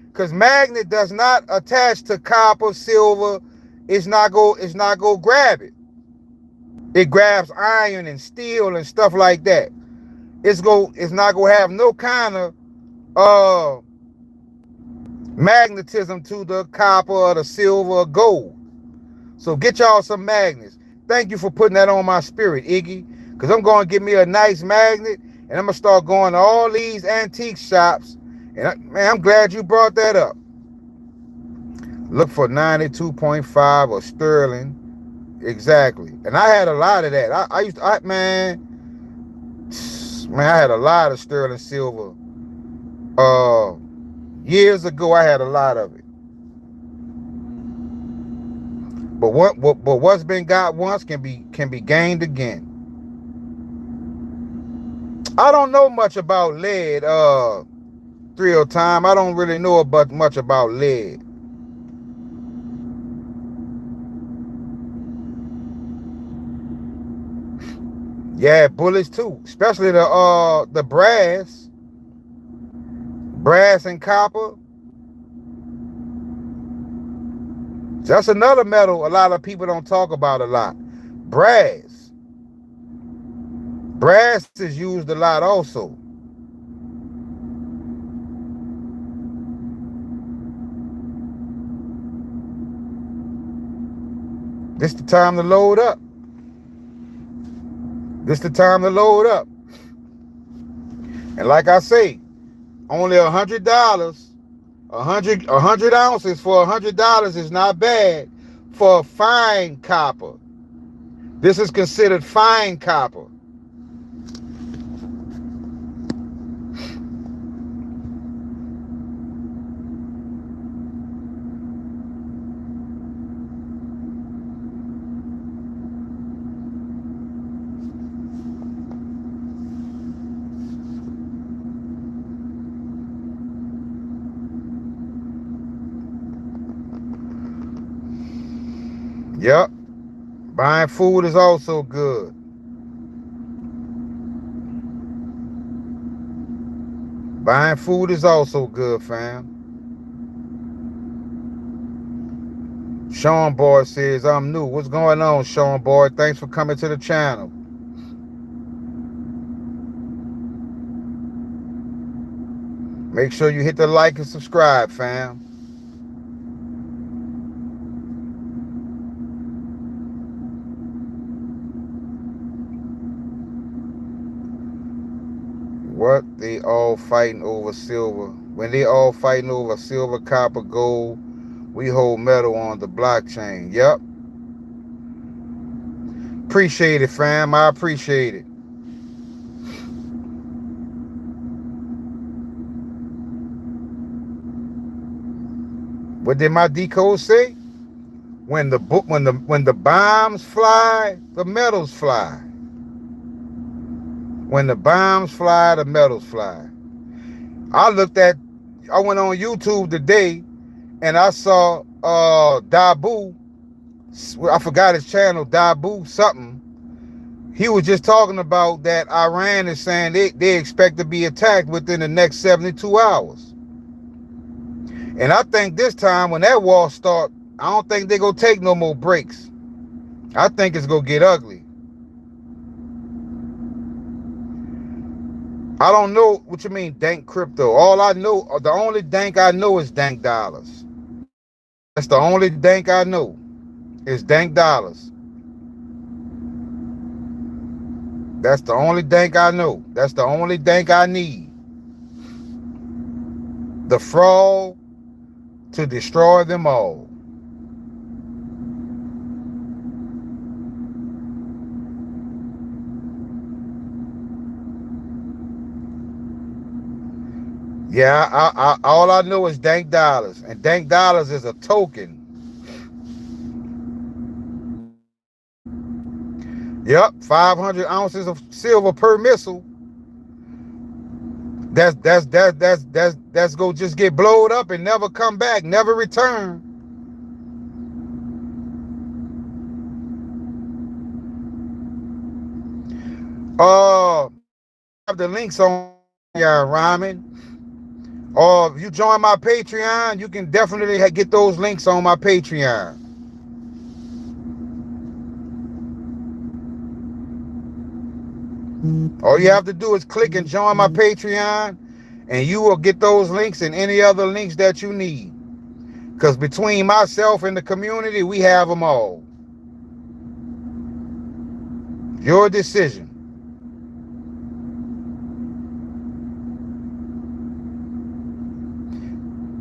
Because magnet does not attach to copper, silver. It's not go grab it. It grabs iron and steel and stuff like that. It's not gonna have no kind of magnetism to the copper or the silver or gold. So get y'all some magnets. Thank you for putting that on my spirit, Iggy. Because I'm going to get me a nice magnet and I'm going to start going to all these antique shops. And man, I'm glad you brought that up. Look for 92.5 or sterling. Exactly. And I had a lot of that. I had a lot of sterling silver. Years ago, I had a lot of it. But what's been got once can be gained again. I don't know much about lead, Thrill Time. I don't really know much about lead. Yeah, bullets too, especially the brass and copper. That's another metal a lot of people don't talk about a lot. Brass is used a lot also. This the time to load up. And like I say, only $100. 100 ounces for $100 is not bad for fine copper. This is considered fine copper. Yep. Buying food is also good. Buying food is also good, fam. Sean Boy says, I'm new. What's going on, Sean Boy? Thanks for coming to the channel. Make sure you hit the like and subscribe, fam. What? They all fighting over silver. When they all fighting over silver, copper, gold, we hold metal on the blockchain. Yep. Appreciate it, fam. I appreciate it. What did my decode say? When the bombs fly, the metals fly. When the bombs fly, the metals fly. I went on YouTube today and I saw Dabu. I forgot his channel, Dabu something. He was just talking about that Iran is saying they expect to be attacked within the next 72 hours. And I think this time when that war starts, I don't think they're going to take no more breaks. I think it's going to get ugly. I don't know what you mean, dank crypto. All I know, the only dank I know is dank dollars. That's the only dank I know is dank dollars. That's the only dank I know. That's the only dank I need. The fraud to destroy them all. Yeah, all I know is dank dollars, and dank dollars is a token. Yep, 500 ounces of silver per missile. That's go just get blowed up and never come back, never return. Have the links on Ryman. Or if you join my Patreon, you can definitely get those links on my Patreon. All you have to do is click and join my Patreon, and you will get those links and any other links that you need. Because between myself and the community, we have them all. Your decision.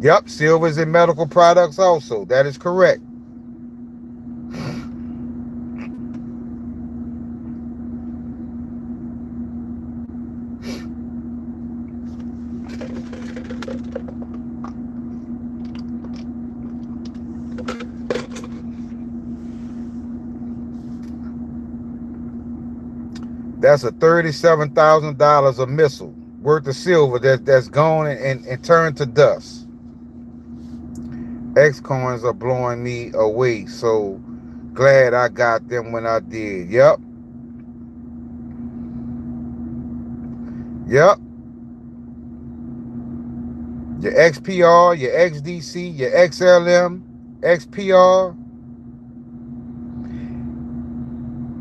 Yep, silvers and medical products also. That is correct. That's a $37,000 a missile worth of silver that's gone and turned to dust. X coins are blowing me away, so glad I got them when I did. Yep. Your XPR, your XDC, your XLM, XPR.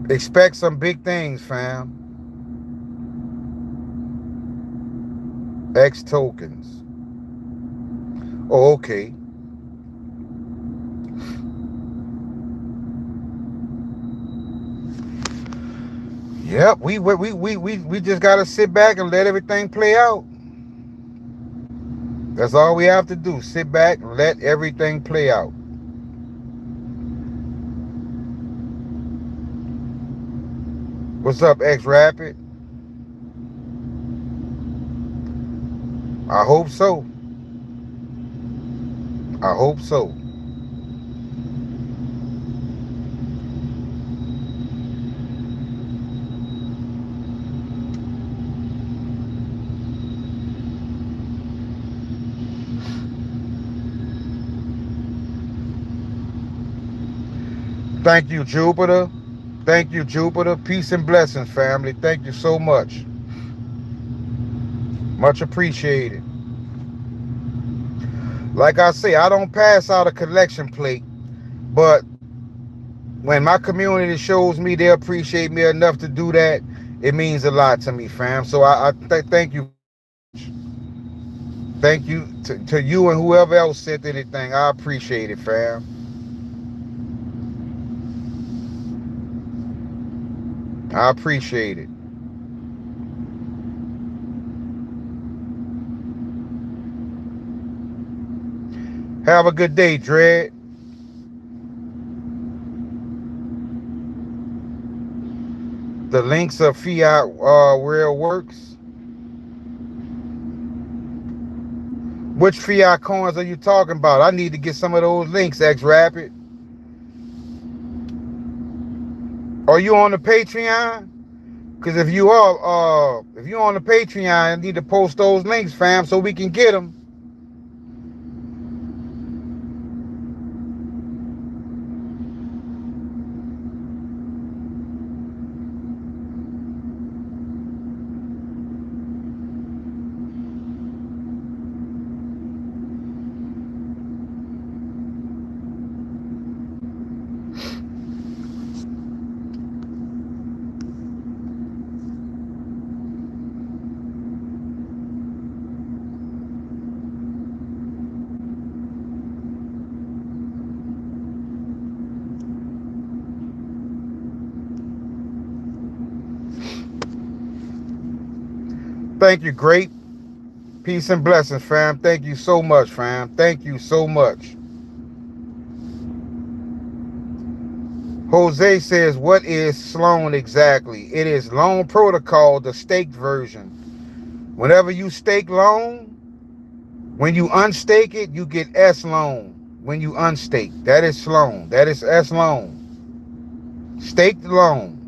Expect some big things, fam. X tokens. Oh, okay. Yep, we just gotta sit back and let everything play out. That's all we have to do. Sit back and let everything play out. What's up, X-Rapid? I hope so. I hope so. Thank you, Jupiter. Thank you, Jupiter. Peace and blessings, family. Thank you so much. Much appreciated. Like I say, I don't pass out a collection plate, but when my community shows me they appreciate me enough to do that, it means a lot to me, fam. So thank you very much. Thank you to you and whoever else sent anything. I appreciate it, fam. I appreciate it. Have a good day, Dread. The links of Fiat where it works. Which Fiat coins are you talking about? I need to get some of those links, X Rapid. Are you on the Patreon? Because if you are, if you're on the Patreon, I need to post those links, fam, so we can get them. Thank you, great. Peace and blessings, fam. Thank you so much, fam. Thank you so much. Jose says, what is Sloan exactly? It is Loan Protocol, the staked version. Whenever you stake loan, when you unstake it, you get S loan. When you unstake, that is Sloan. That is S loan. Staked loan.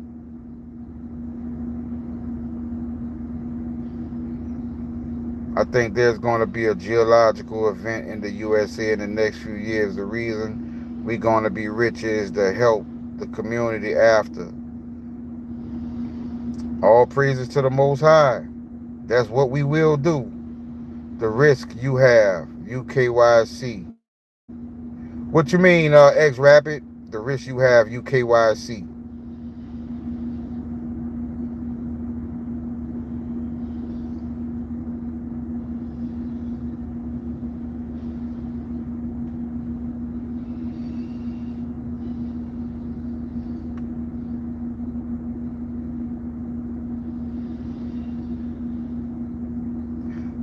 I think there's going to be a geological event in the USA in the next few years. The reason we're going to be rich is to help the community after. All praises to the Most High. That's what we will do. The risk you have, UKYC. What you mean, X Rapid? The risk you have, UKYC.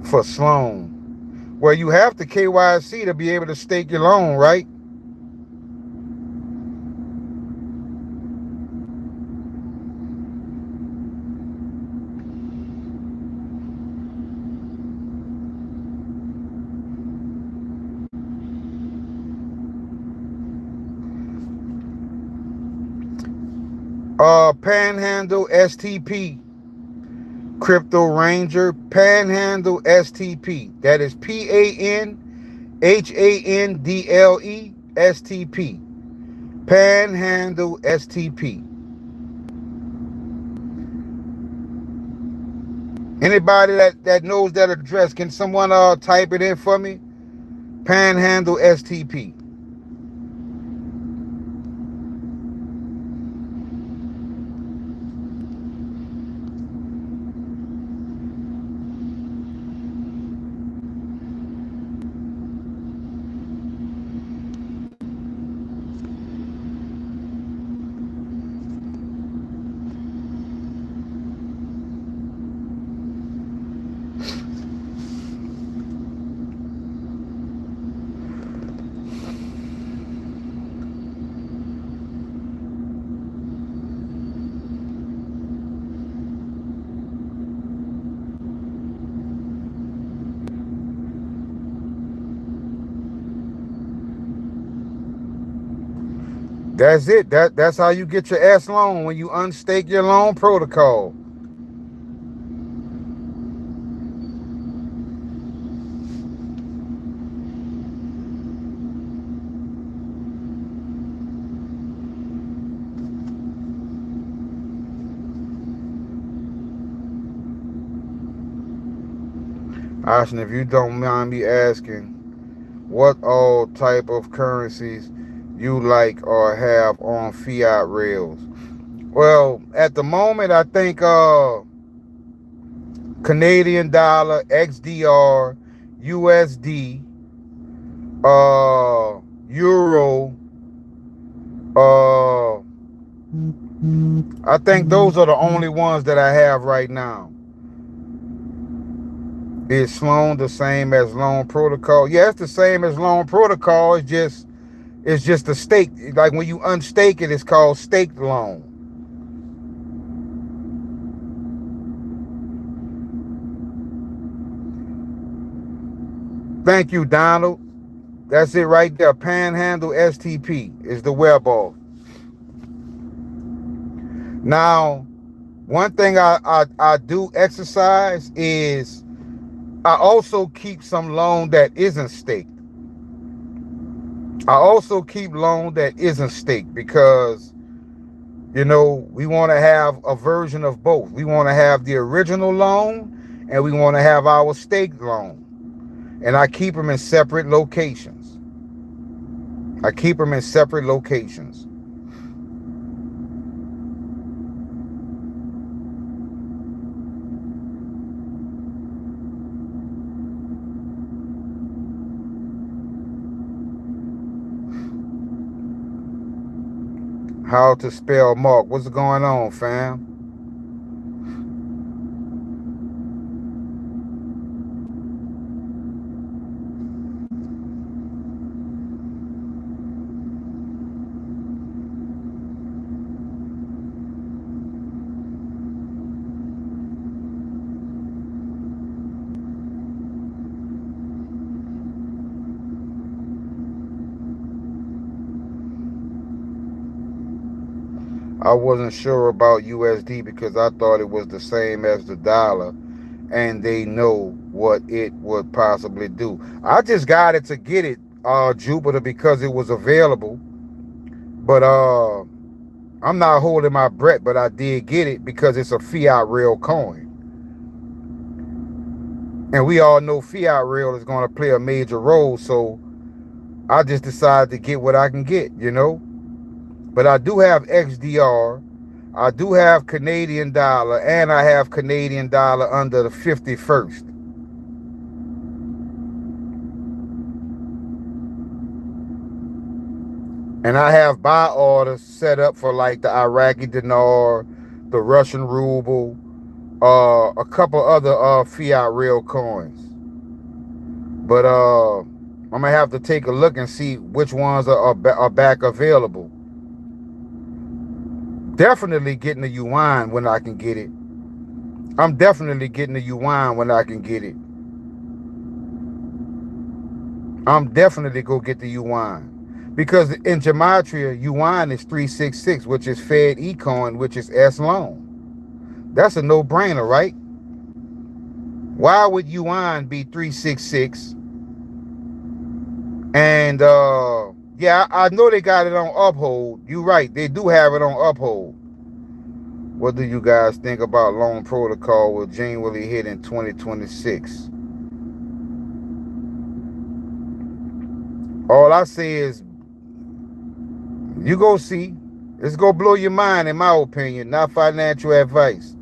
For Sloan. Well, you have the KYC to be able to stake your loan, right? Panhandle STP. Crypto Ranger, Panhandle STP. That is PANHANDLE STP. Panhandle STP. Anybody that knows that address, can someone type it in for me? Panhandle STP. That's it. That's how you get your S loan, when you unstake your loan protocol. Ashton, if you don't mind me asking, what all type of currencies you like or have on fiat rails? Well, at the moment, I think Canadian dollar, XDR, USD, Euro, uh, I think those are the only ones that I have right now. Is Sloan the same as Loan Protocol? Yeah, it's the same as Loan Protocol. It's just a stake. Like when you unstake it, it's called staked loan. Thank you, Donald. That's it right there. Panhandle STP is the web off. Now, one thing I do exercise is I also keep some loan that isn't staked. I also keep loan that isn't staked because, we want to have a version of both. We want to have the original loan and we want to have our staked loan. And I keep them in separate locations. I keep them in separate locations. How to spell Mark? What's going on, fam? I wasn't sure about USD because I thought it was the same as the dollar and they know what it would possibly do. I just got it to get it, Jupiter, because it was available. But I'm not holding my breath, but I did get it because it's a fiat real coin. And we all know fiat real is going to play a major role, so I just decided to get what I can get. But I do have XDR, I do have Canadian dollar, and I have Canadian dollar under the 51st. And I have buy orders set up for like the Iraqi dinar, the Russian ruble, a couple other fiat real coins. But I'm gonna have to take a look and see which ones are back available. Definitely getting the yuan when I can get it. I'm definitely getting the yuan when I can get it. I'm definitely go get the yuan. Because in Gematria, yuan is 366, which is Fed Econ, which is S loan. That's a no-brainer, right? Why would yuan be 366? And yeah, I know they got it on Uphold. You're right, they do have it on Uphold. What do you guys think about Loan Protocol will genuinely hit in 2026? All I say is, you go see. It's going to blow your mind, in my opinion, not financial advice.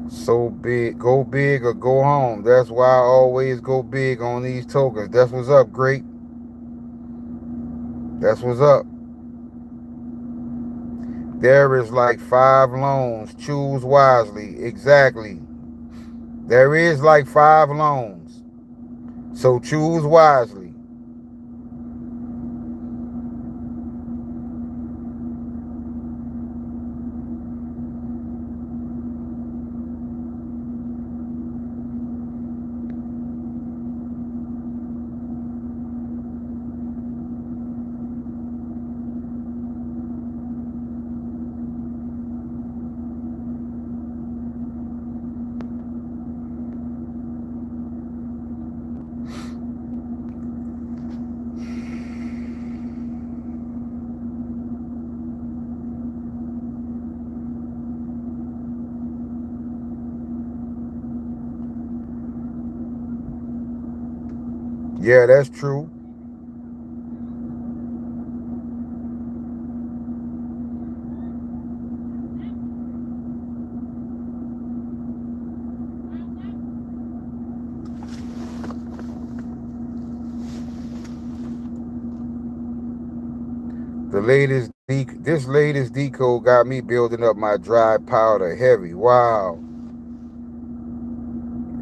So big or go home. That's why I always go big on these tokens. That's what's up, great. That's what's up. There is like 5 loans. Choose wisely. Exactly. There is like 5 loans. So choose wisely. Yeah, that's true. This latest decode got me building up my dry powder heavy. Wow.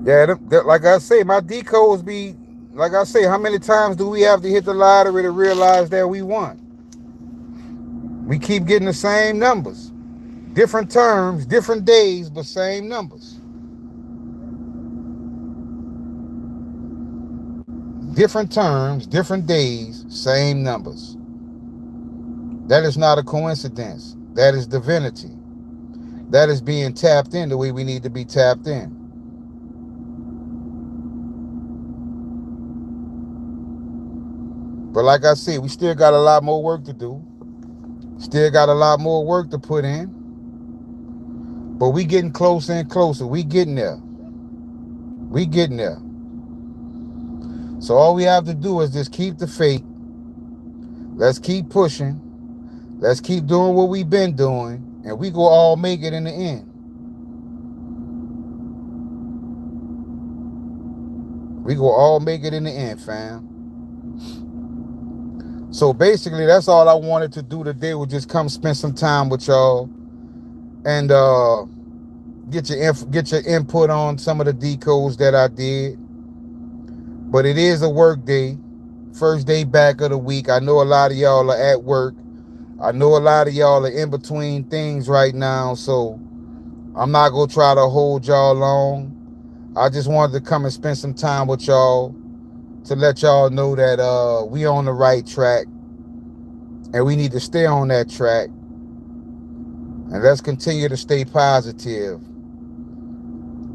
Yeah, like I say, my decodes be like I say. How many times do we have to hit the lottery to realize that we won? We keep getting the same numbers, different terms, different days, but same numbers. Different terms, different days, same numbers. That is not a coincidence. That is divinity. That is being tapped in the way we need to be tapped in. But like I said, we still got a lot more work to do. Still got a lot more work to put in. But we getting closer and closer. We getting there. We getting there. So all we have to do is just keep the faith. Let's keep pushing. Let's keep doing what we've been doing. And we go all make it in the end. We go all make it in the end, fam. So basically, that's all I wanted to do today, was just come spend some time with y'all and get your input on some of the decodes that I did. But it is a work day, first day back of the week. I know a lot of y'all are at work. I know a lot of y'all are in between things right now, so I'm not gonna try to hold y'all long. I just wanted to come and spend some time with y'all to let y'all know that we on the right track, and we need to stay on that track. And let's continue to stay positive,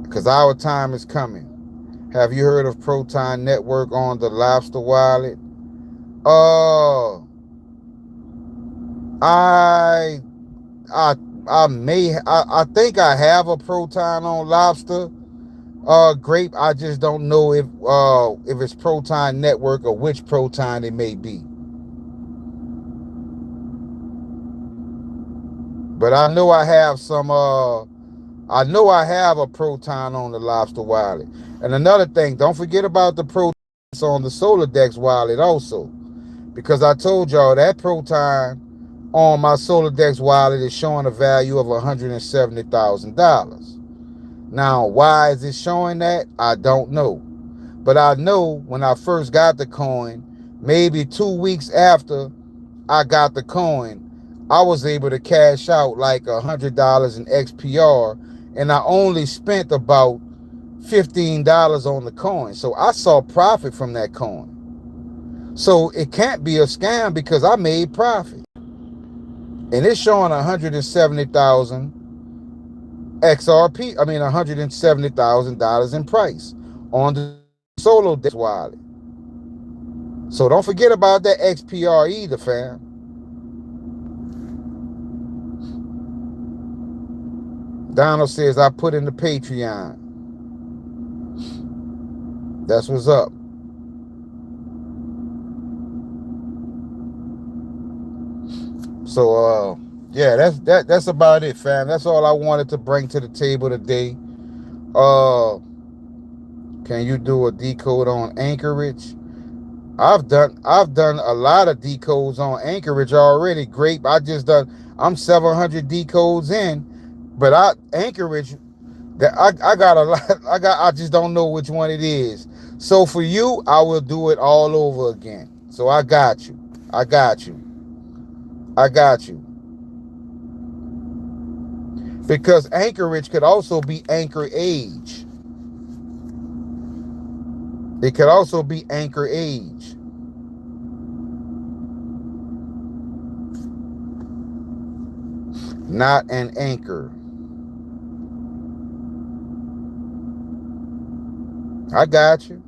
because our time is coming. Have you heard of Proton Network on the Lobster wallet? Uh, I I I think I have a Proton on Lobster. Grape. I just don't know if it's Proton Network or which Proton it may be. But I know I have some. I know I have a Proton on the Lobster wallet. And another thing, don't forget about the Protons on the SolarDex wallet also, because I told y'all that Proton on my SolarDex wallet is showing a value of $170,000. Now, why is it showing that? I don't know. But I know when I first got the coin, maybe 2 weeks after I got the coin, I was able to cash out like $100 in XPR, and I only spent about $15 on the coin. So I saw profit from that coin. So it can't be a scam because I made profit. And it's showing 170,000 XRP, I mean $170,000 in price on the SolarDex wallet. So don't forget about that XPR either, fam. Donald says I put in the Patreon. That's what's up. So yeah, that's about it, fam. That's all I wanted to bring to the table today. Can you do a decode on Anchorage? I've done a lot of decodes on Anchorage already. Grape. I'm 700 decodes in, but Anchorage, I got a lot. I just don't know which one it is. So for you, I will do it all over again. So I got you. I got you. I got you. Because Anchorage could also be Anchor Age. It could also be Anchor Age. Not an anchor. I got you.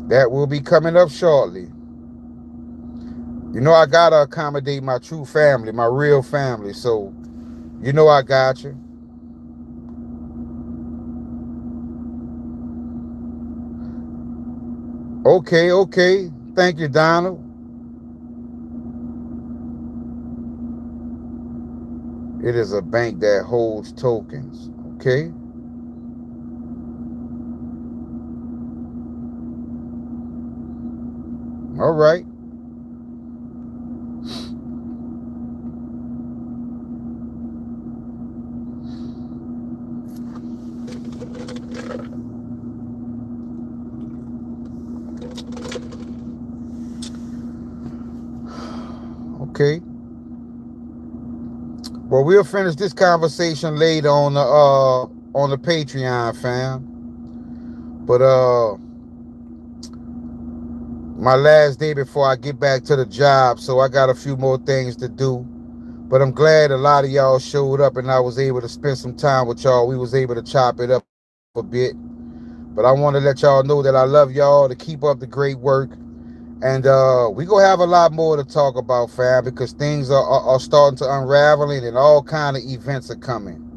That will be coming up shortly. You know I gotta accommodate my true family, my real family. So, you know I got you. Okay, okay. Thank you, Donald. It is a bank that holds tokens. Okay. All right. Okay. Well, we'll finish this conversation later on the Patreon, fam. But my last day before I get back to the job, so I got a few more things to do. But I'm glad a lot of y'all showed up and I was able to spend some time with y'all. We was able to chop it up a bit. But I want to let y'all know that I love y'all, to keep up the great work. And we gonna have a lot more to talk about, fam, because things are starting to unravel and all kind of events are coming.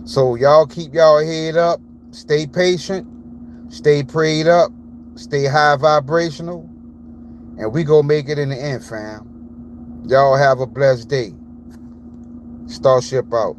So y'all keep y'all head up, stay patient, stay prayed up, stay high vibrational, and we gonna make it in the end, fam. Y'all have a blessed day. Starship out.